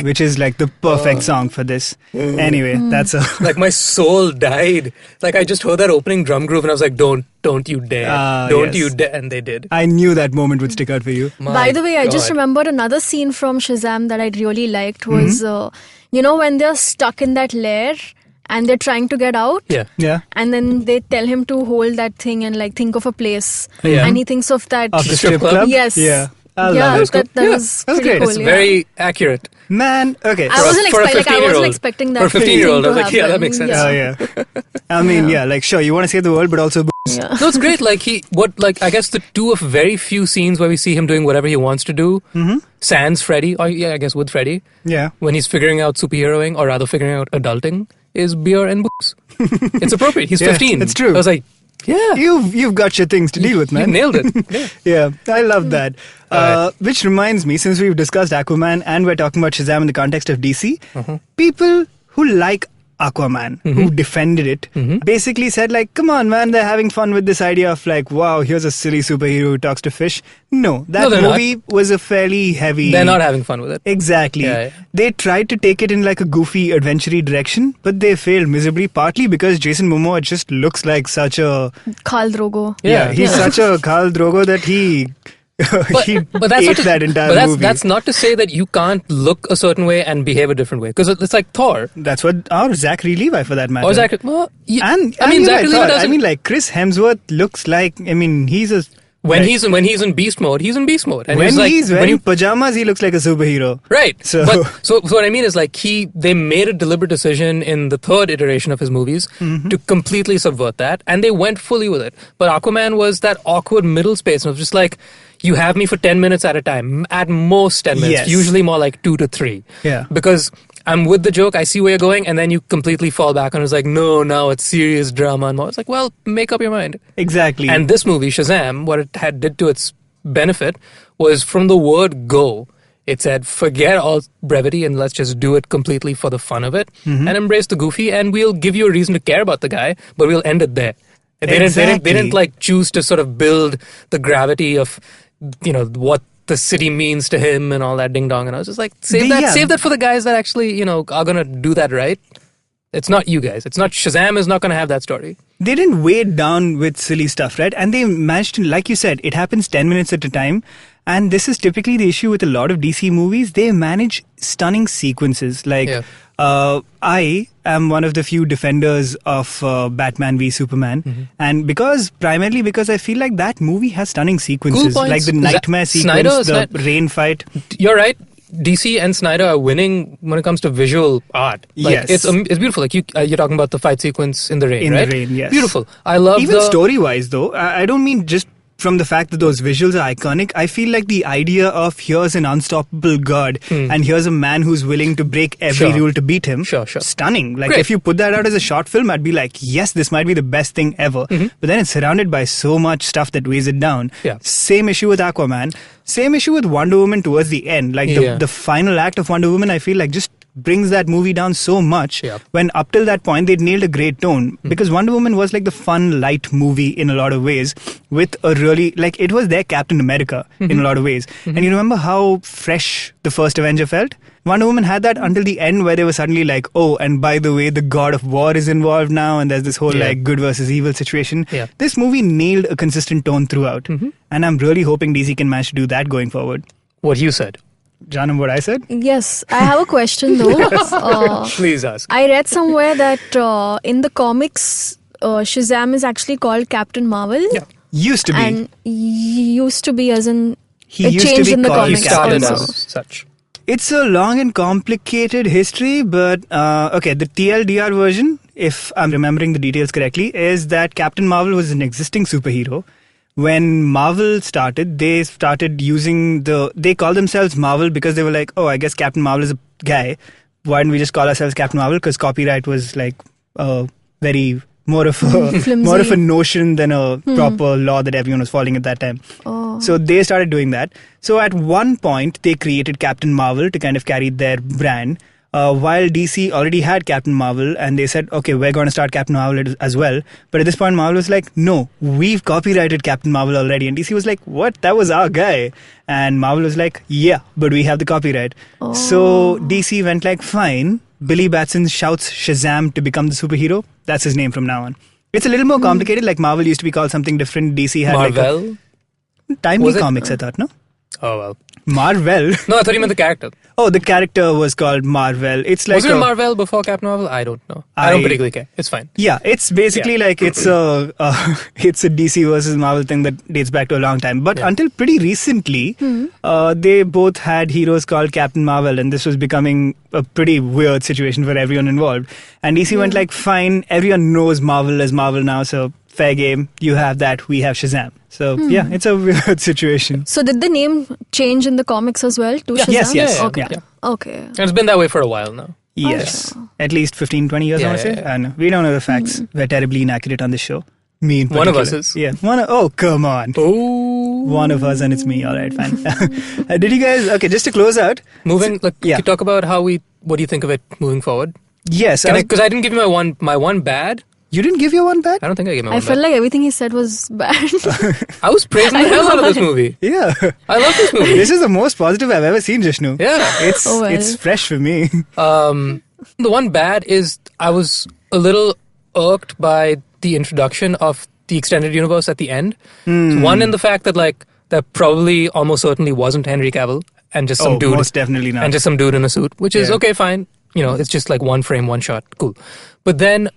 C: which is like the perfect song for this. Anyway, that's a.
E: like my soul died. Like I just heard that opening drum groove, and I was like, "Don't you dare! Don't
C: yes.
E: you dare!" And they did.
C: I knew that moment would stick out for you.
E: My
D: By the way, I just
E: God.
D: remembered another scene from Shazam that I really liked was, when they're stuck in that lair and they're trying to get out.
E: Yeah.
C: Yeah.
D: And then they tell him to hold that thing and like think of a place.
E: Yeah.
D: And he thinks of that.
C: Of the
E: strip
C: strip
E: club?
C: club?
D: Yes.
C: Yeah. I
D: yeah,
C: love it.
D: that
E: Yeah,
D: was
C: that's
D: pretty
C: great.
D: cool.
E: It's
D: yeah.
E: very accurate.
C: Man, okay.
D: I wasn't
E: for a
D: expecting. I wasn't
E: 15-year-old.
D: expecting that.
E: For a 15-year-old, I was
D: thing
E: like,
D: to
E: yeah, that
D: happen.
E: makes sense.
C: Oh yeah. I mean, yeah, like sure, you want to save the world, but also.
D: Yeah.
E: No, it's great. Like I guess the two of very few scenes where we see him doing whatever he wants to do. Sans Freddy, or yeah, I guess with Freddy,
C: Yeah.
E: when he's figuring out superheroing, or rather figuring out adulting, is beer and booze. It's appropriate. He's
C: Yeah,
E: 15.
C: it's true.
E: I was like, yeah,
C: You've got your things to deal with,
E: you
C: man.
E: nailed it. Yeah.
C: Yeah, I love that. Which reminds me, since we've discussed Aquaman and we're talking about Shazam in the context of DC, people who like Aquaman, who defended it, basically said like, come on man, they're having fun with this idea of like, wow, here's a silly superhero who talks to fish. No, that
E: they're
C: movie was a fairly heavy...
E: They're not having fun with it.
C: Exactly.
E: Yeah.
C: They tried to take it in like a goofy, adventure-y direction, but they failed miserably, partly because Jason Momoa just looks like such a...
D: Khal Drogo.
C: Yeah, he's such a Khal Drogo that he he
E: that's
C: ate
E: not to,
C: that entire
E: but that's,
C: movie.
E: that's not to say that you can't look a certain way and behave a different way. Because it's like Thor.
C: That's what... Or Zachary Levi, for that matter.
E: Or Zachary... Well,
C: And
E: I mean,
C: you're
E: Zachary
C: right,
E: Levi
C: Thor.
E: doesn't...
C: I mean, like, Chris Hemsworth looks like... I mean, he's a
E: When
C: Right.
E: he's in beast mode, he's in beast mode. And
C: When
E: like,
C: he's wearing pajamas, he looks like a superhero.
E: right.
C: So-
E: So what I mean is like they made a deliberate decision in the third iteration of his movies to completely subvert that, and they went fully with it. But Aquaman was that awkward middle space, and it was just like, you have me for 10 minutes at a time, at most 10 minutes,
C: Yes.
E: usually more like 2 to 3.
C: Yeah.
E: Because I'm with the joke, I see where you're going, and then you completely fall back and it's like, no, now it's serious drama and more. It's like, well, make up your mind.
C: Exactly.
E: And this movie, Shazam, what it did to its benefit was from the word go, it said, forget all brevity and let's just do it completely for the fun of it and embrace the goofy, and we'll give you a reason to care about the guy, but we'll end it there. They didn't like choose to sort of build the gravity of, what the city means to him and all that ding dong. And I was just like, save that for the guys that actually, are going to do that right. It's not you guys. It's not Shazam is not going to have that story.
C: They didn't weigh it down with silly stuff, right? And they managed to, like you said, it happens 10 minutes at a time. And this is typically the issue with a lot of DC movies. They manage stunning sequences. Like, I am one of the few defenders of Batman v Superman. And primarily because I feel like that movie has stunning sequences.
E: Cool points.
C: Like the nightmare sequence, the rain fight.
E: You're right. DC and Snyder are winning when it comes to visual art. Like,
C: Yes.
E: it's beautiful. Like you're talking about the fight sequence in the rain,
C: In
E: right?
C: the rain, yes.
E: Beautiful. I love
C: Even story-wise, though, I don't mean just from the fact that those visuals are iconic. I feel like the idea of here's an unstoppable god and here's a man who's willing to break every rule to beat him.
E: Sure.
C: Stunning. Like,
E: Great.
C: if you put that out as a short film, I'd be like, yes, this might be the best thing ever. But then it's surrounded by so much stuff that weighs it down.
E: Yeah.
C: Same issue with Aquaman. Same issue with Wonder Woman towards the end. Like, the final act of Wonder Woman, I feel like just brings that movie down so much when up till that point they'd nailed a great tone because Wonder Woman was like the fun light movie in a lot of ways with a really like it was their Captain America in a lot of ways. And you remember how fresh the first Avenger felt? Wonder Woman had that until the end where they were suddenly like, oh, and by the way, the God of War is involved now and there's this whole like good versus evil situation. This movie nailed a consistent tone throughout and I'm really hoping DC can manage to do that going forward.
E: What you said.
C: Janam, what I said?
D: Yes, I have a question though.
E: Please ask.
D: I read somewhere that in the comics, Shazam is actually called Captain Marvel.
E: Yeah.
C: Used to be.
D: And used to be as in
C: He
D: it
C: used to
D: changed
C: be
D: in the
C: called
E: He
D: comics
E: started
D: also.
E: as such.
C: It's a long and complicated history, but okay, the TLDR version, if I'm remembering the details correctly, is that Captain Marvel was an existing superhero. When Marvel started, they started using they call themselves Marvel because they were like, oh, I guess Captain Marvel is a guy. Why don't we just call ourselves Captain Marvel? Because copyright was like very more of a notion than a proper law that everyone was following at that time. So they started doing that. So at one point, they created Captain Marvel to kind of carry their brand. While DC already had Captain Marvel and they said, okay, we're going to start Captain Marvel as well. But at this point, Marvel was like, no, we've copyrighted Captain Marvel already. And DC was like, what? That was our guy. And Marvel was like, yeah, but we have the copyright. So DC went like, fine. Billy Batson shouts Shazam to become the superhero. That's his name from now on. It's a little more complicated. Like Marvel used to be called something different. DC had
E: Marvel?
C: like Timely Comics, I thought, no?
E: Oh, well.
C: Marvel.
E: No, I thought you meant the character.
C: Oh, the character was called Marvel. It's like
E: Was it Marvel before Captain Marvel? I don't know. I don't particularly care. It's fine.
C: Yeah, it's basically like it's a DC versus Marvel thing that dates back to a long time. But until pretty recently, they both had heroes called Captain Marvel, and this was becoming a pretty weird situation for everyone involved. And DC went like, fine, everyone knows Marvel as Marvel now, so fair game. You have that, we have Shazam. So yeah, it's a weird situation.
D: So did the name change in the comics as well to Shazam?
C: Yes.
D: Okay.
C: Yeah.
D: Okay.
E: And it's been that way for a while now.
C: Yes. At least 15, 20 years, I want to say.
E: Yeah.
C: And we don't know the facts. We're terribly inaccurate on this show. Me in particular.
E: One of us is.
C: Yeah. Oh, come on.
E: Oh.
C: One of us and it's me. All right, fine. Did you guys... Okay, just to close out.
E: Can you talk about what do you think of it moving forward?
C: Yes.
E: Because I didn't give you my one bad.
C: You didn't give your one back?
E: I don't think I gave my one
D: I
E: bad.
D: felt like everything he said was bad.
E: I was praising the hell out of this movie.
C: Yeah.
E: I love this movie.
C: This is the most positive I've ever seen, Jishnu.
E: Yeah.
C: It's fresh for me.
E: The one bad is I was a little irked by the introduction of the extended universe at the end. So one in the fact that that probably almost certainly wasn't Henry Cavill and just some dude.
C: Most definitely not.
E: And just some dude in a suit, which is okay, fine. It's just like one frame, one shot. Cool. But then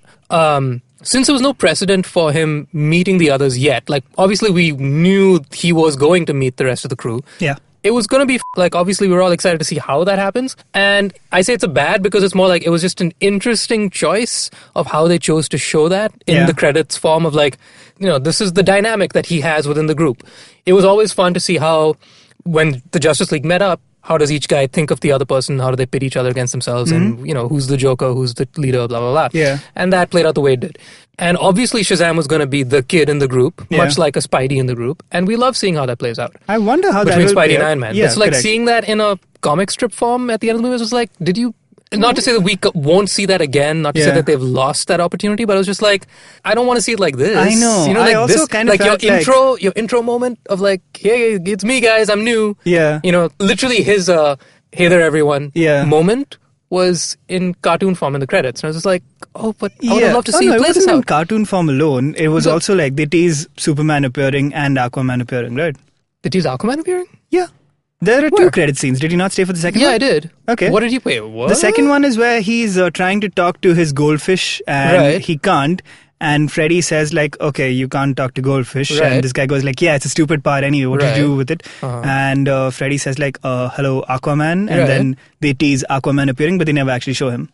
E: since there was no precedent for him meeting the others yet, like obviously we knew he was going to meet the rest of the crew.
C: Yeah.
E: It was going to be like, obviously we were all excited to see how that happens. And I say it's a bad because it's more like it was just an interesting choice of how they chose to show that in the credits form of like, this is the dynamic that he has within the group. It was always fun to see how when the Justice League met up, how does each guy think of the other person? How do they pit each other against themselves? And, who's the Joker? Who's the leader? Blah, blah, blah.
C: Yeah.
E: And that played out the way it did. And obviously Shazam was going to be the kid in the group, much like a Spidey in the group. And we love seeing how that plays out.
C: I wonder how
E: between
C: that will
E: Spidey and Iron Man.
C: Yeah,
E: it's like
C: correct.
E: seeing that in a comic strip form at the end of the movie was like, did you... Not to say that we won't see that again, not to say that they've lost that opportunity, but it was just like, I don't want to see it like this.
C: I know.
E: Like
C: I also
E: this,
C: kind of
E: like
C: felt
E: your intro moment of like, hey, it's me guys, I'm new.
C: Yeah.
E: Literally his hey there everyone moment was in cartoon form in the credits. And I was just like, oh, but I would have loved to see you play
C: it
E: this
C: wasn't in
E: out.
C: cartoon form alone. It was also like they tease Superman appearing and Aquaman appearing, right?
E: Did you use Aquaman appearing?
C: Yeah. There are two credit scenes. Did you not stay for the second one?
E: Yeah, I did.
C: Okay.
E: What did you play? What?
C: The second one is where he's trying to talk to his goldfish and he can't. And Freddy says like, okay, you can't talk to goldfish.
E: Right.
C: And this guy goes like, yeah, it's a stupid part anyway. What do you do with it? And Freddy says like, hello, Aquaman. And then they tease Aquaman appearing, but they never actually show him.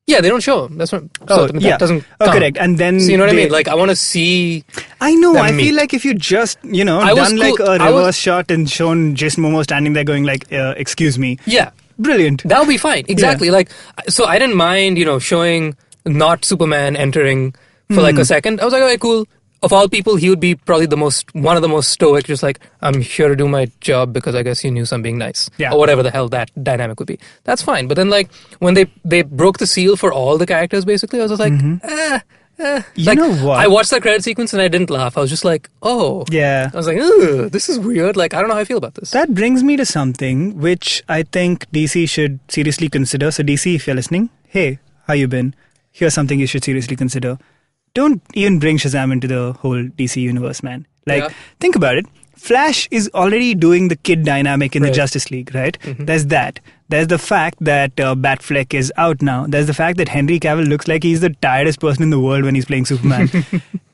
E: Yeah, they don't show him. That's what. So that doesn't. Count.
C: Correct. And then
E: so you know what I mean? Like, I want to see.
C: I know.
E: them
C: I
E: meet.
C: feel like if you just,
E: I was
C: done like
E: cool.
C: a
E: I was-
C: reverse shot and shown Jason Momoa standing there going like, excuse me.
E: Yeah,
C: Brilliant.
E: that would be fine. Exactly. Like, so I didn't mind, showing not Superman entering for like a second. I was like, okay, cool. Of all people, he would be probably one of the most stoic, just like, I'm here to do my job because I guess he knew I'm being nice.
C: Yeah.
E: Or whatever the hell that dynamic would be. That's fine. But then, like, when they broke the seal for all the characters, basically, I was just like,
C: You
E: Like,
C: know what?
E: I watched that credit sequence and I didn't laugh. I was just like, oh.
C: Yeah.
E: I was like, ugh, this is weird. Like, I don't know how I feel about this.
C: That brings me to something which I think DC should seriously consider. So DC, if you're listening, hey, how you been? Here's something you should seriously consider. Don't even bring Shazam into the whole DC universe, man. Like, think about it. Flash is already doing the kid dynamic in the Justice League, right? There's that. There's the fact that Batfleck is out now. There's the fact that Henry Cavill looks like he's the tiredest person in the world when he's playing Superman.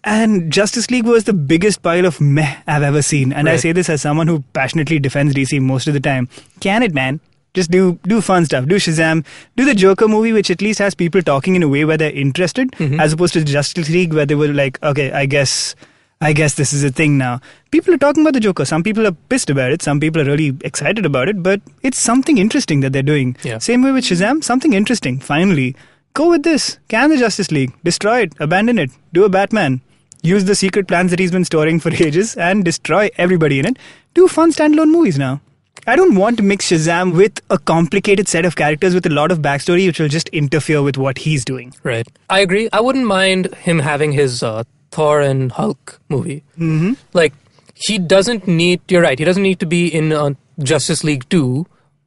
C: And Justice League was the biggest pile of meh I've ever seen. And I say this as someone who passionately defends DC most of the time. Can it, man? Just do fun stuff. Do Shazam. Do the Joker movie, which at least has people talking in a way where they're interested, as opposed to Justice League, where they were like, okay, I guess this is a thing now. People are talking about the Joker. Some people are pissed about it. Some people are really excited about it. But it's something interesting that they're doing.
E: Yeah.
C: Same way with Shazam. Something interesting. Finally. Go with this. Can the Justice League. Destroy it. Abandon it. Do a Batman. Use the secret plans that he's been storing for ages and destroy everybody in it. Do fun standalone movies now. I don't want to mix Shazam with a complicated set of characters with a lot of backstory which will just interfere with what he's doing.
E: Right. I agree. I wouldn't mind him having his Thor and Hulk movie. Mm-hmm. Like, he doesn't need... You're right. He doesn't need to be in Justice League 2.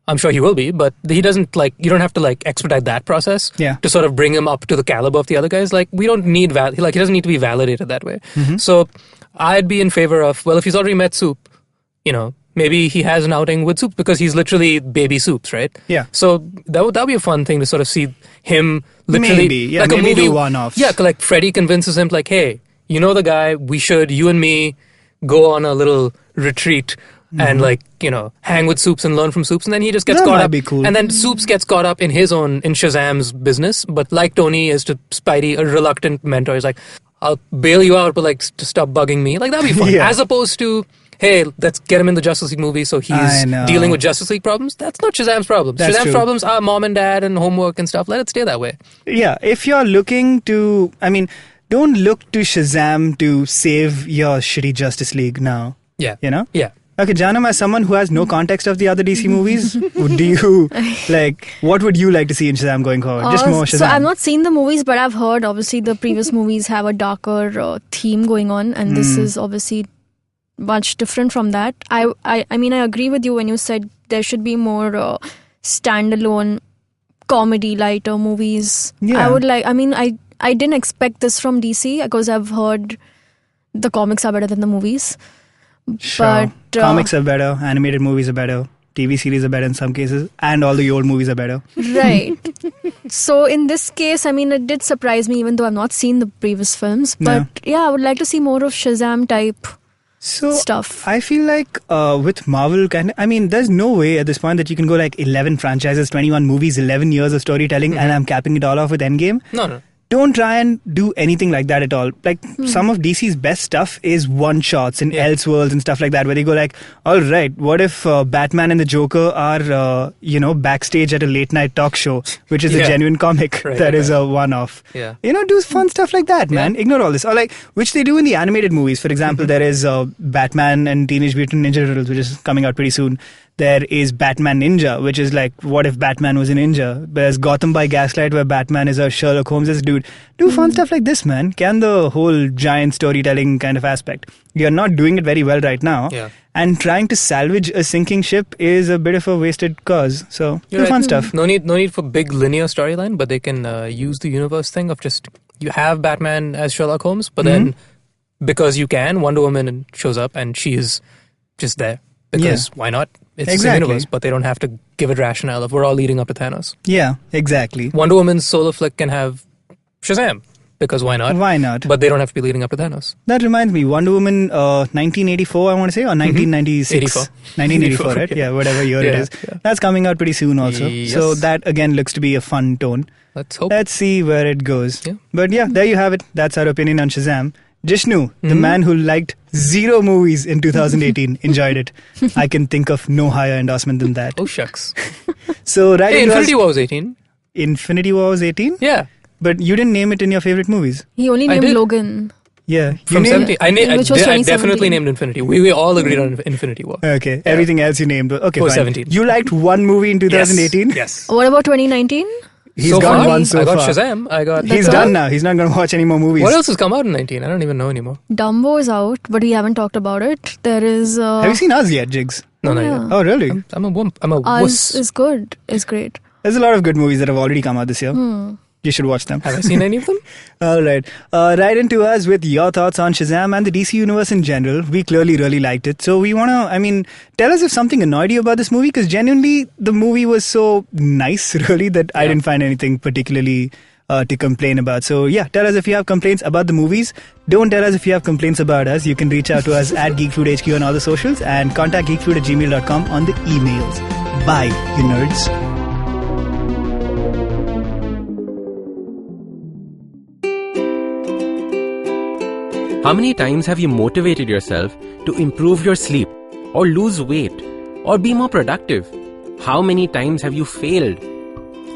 E: I'm sure he will be, but he doesn't, like... You don't have to, like, expedite that process to sort of bring him up to the caliber of the other guys. Like, we don't need... he doesn't need to be validated that way. Mm-hmm. So, I'd be in favor of... Well, if he's already met Soup, maybe he has an outing with Soup because he's literally baby Soups, right?
C: Yeah.
E: So that would be a fun thing to sort of see him literally...
C: Maybe, yeah,
E: like
C: maybe
E: a movie,
C: do one-offs.
E: Yeah, like Freddy convinces him like, hey, you know the guy, you and me go on a little retreat and like, hang with Soups and learn from Soups, and then he just gets
C: That
E: caught
C: might
E: up.
C: be cool.
E: And then Soups gets caught up in Shazam's business, but like Tony is to Spidey, a reluctant mentor. He's like, I'll bail you out, but like to stop bugging me. Like, that'd be fun.
C: Yeah.
E: As opposed to... Hey, let's get him in the Justice League movie so he's dealing with Justice League problems. That's not Shazam's problems.
C: That's
E: Shazam's
C: true.
E: problems are mom and dad and homework and stuff. Let it stay that way.
C: Yeah, if you're looking to... don't look to Shazam to save your shitty Justice League now.
E: Yeah.
C: Yeah. Okay, Jaanam, as someone who has no context of the other DC movies, what would you like to see in Shazam going forward? Just more Shazam.
D: So I've not seen the movies, but I've heard obviously the previous movies have a darker theme going on, and this is obviously much different from that. I agree with you when you said there should be more standalone comedy lighter movies.
C: Yeah.
D: I didn't expect this from DC because I've heard the comics are better than the movies.
C: Sure.
D: But
C: comics are better, animated movies are better. TV series are better in some cases, and all the old movies are better.
D: Right. So in this case, I mean, it did surprise me, even though I've not seen the previous films. But yeah, I would like to see more of Shazam type stuff.
C: I feel like with Marvel, there's no way at this point that you can go like 11 franchises, 21 movies, 11 years of storytelling, and I'm capping it all off with Endgame.
E: No.
C: Don't try and do anything like that at all. Like some of DC's best stuff is one-shots in Elseworlds and stuff like that, where they go like, all right, what if Batman and the Joker are, backstage at a late-night talk show, which is a genuine comic that is a one-off.
E: Yeah.
C: Do fun stuff like that, man. Ignore all this. Or like, which they do in the animated movies. For example, there is Batman and Teenage Mutant Ninja Turtles, which is coming out pretty soon. There is Batman Ninja, which is like, what if Batman was a ninja? There's Gotham by Gaslight, where Batman is a Sherlock Holmes dude. Do fun stuff like this, man. Can the whole giant storytelling kind of aspect. You're not doing it very well right now.
E: Yeah.
C: And trying to salvage a sinking ship is a bit of a wasted cause. So, do fun stuff.
E: No need for big linear storyline, but they can use the universe thing of just, you have Batman as Sherlock Holmes, but then because you can, Wonder Woman shows up and she is just there. Because why not? It's the same universe, but they don't have to give it rationale of we're all leading up to Thanos.
C: Yeah, exactly.
E: Wonder Woman's solo flick can have Shazam, because why not?
C: Why not?
E: But they don't have to be leading up to Thanos.
C: That reminds me, Wonder Woman 1984, I want to say, or 1996?
E: 84.
C: 1984, right? Yeah, whatever year it is. Yeah. That's coming out pretty soon also.
E: Yes.
C: So that, again, looks to be a fun tone.
E: Let's hope.
C: Let's see where it goes.
E: Yeah.
C: But yeah, there you have it. That's our opinion on Shazam. Jishnu, the man who liked 0 movies in 2018, enjoyed it. I can think of no higher endorsement than that.
E: Oh, shucks.
C: So, right,
E: Infinity War was 18.
C: Infinity War was 18?
E: Yeah.
C: But you didn't name it in your favorite movies.
D: He only named Logan.
C: Yeah.
E: From 17. I
D: Which was
E: definitely
D: 2017.
E: named Infinity. We all agreed on Infinity War.
C: Okay. Everything else you named. Okay, fine.
E: 17.
C: You liked one movie in 2018?
E: Yes.
D: What about 2019?
C: He's gone one so
E: I got
C: far.
E: Shazam.
C: He's done now. He's not going to watch any more movies.
E: What else has come out in 19? I don't even know anymore.
D: Dumbo is out, but we haven't talked about it. There is...
C: Have you seen Us yet, Jigs?
E: No, not yet.
C: Oh, really?
E: I'm a wump. I'm a
D: Us
E: wuss.
D: is good. It's great.
C: There's a lot of good movies that have already come out this year. You should watch them.
E: Have I seen any of them?
C: All right. Write into us with your thoughts on Shazam and the DC Universe in general. We clearly really liked it. So we want to, tell us if something annoyed you about this movie, because genuinely the movie was so nice, really, that I didn't find anything particularly to complain about. So yeah, tell us if you have complaints about the movies. Don't tell us if you have complaints about us. You can reach out to us at GeekFruitHQ on all the socials and contact geekfruit@gmail.com on the emails. Bye, you nerds.
G: How many times have you motivated yourself to improve your sleep, or lose weight, or be more productive? How many times have you failed?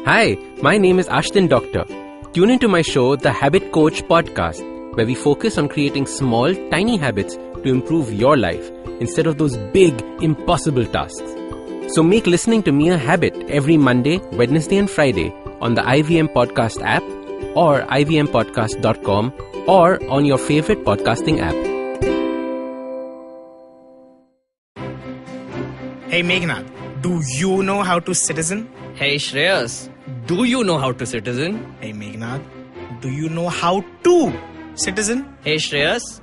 G: Hi, my name is Ashton Doctor. Tune into my show, The Habit Coach Podcast, where we focus on creating small, tiny habits to improve your life instead of those big, impossible tasks. So make listening to me a habit every Monday, Wednesday, and Friday on the IVM Podcast app, or ivmpodcast.com, or on your favorite podcasting app.
H: Hey Meghnad, do you know how to citizen?
I: Hey Shreyas, do you know how to citizen?
H: Hey Meghnad, do you know how to citizen?
I: Hey Shreyas,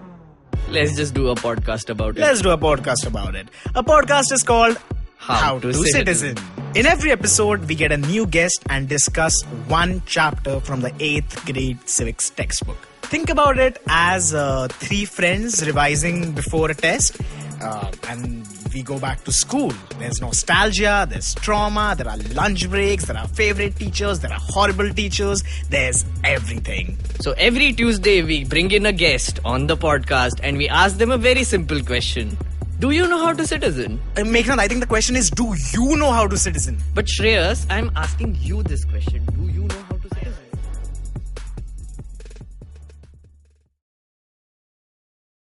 I: let's just do a podcast about it.
H: Let's do a podcast about it. A podcast is called How to Citizen. In every episode, we get a new guest and discuss one chapter from the 8th grade civics textbook. Think about it as 3 friends revising before a test, and we go back to school. There's nostalgia, there's trauma, there are lunch breaks, there are favorite teachers, there are horrible teachers, there's everything.
I: So every Tuesday, we bring in a guest on the podcast and we ask them a very simple question. Do you know how to citizen?
H: Meghnad, I think the question is, do you know how to citizen?
I: But Shreyas, I'm asking you this question. Do you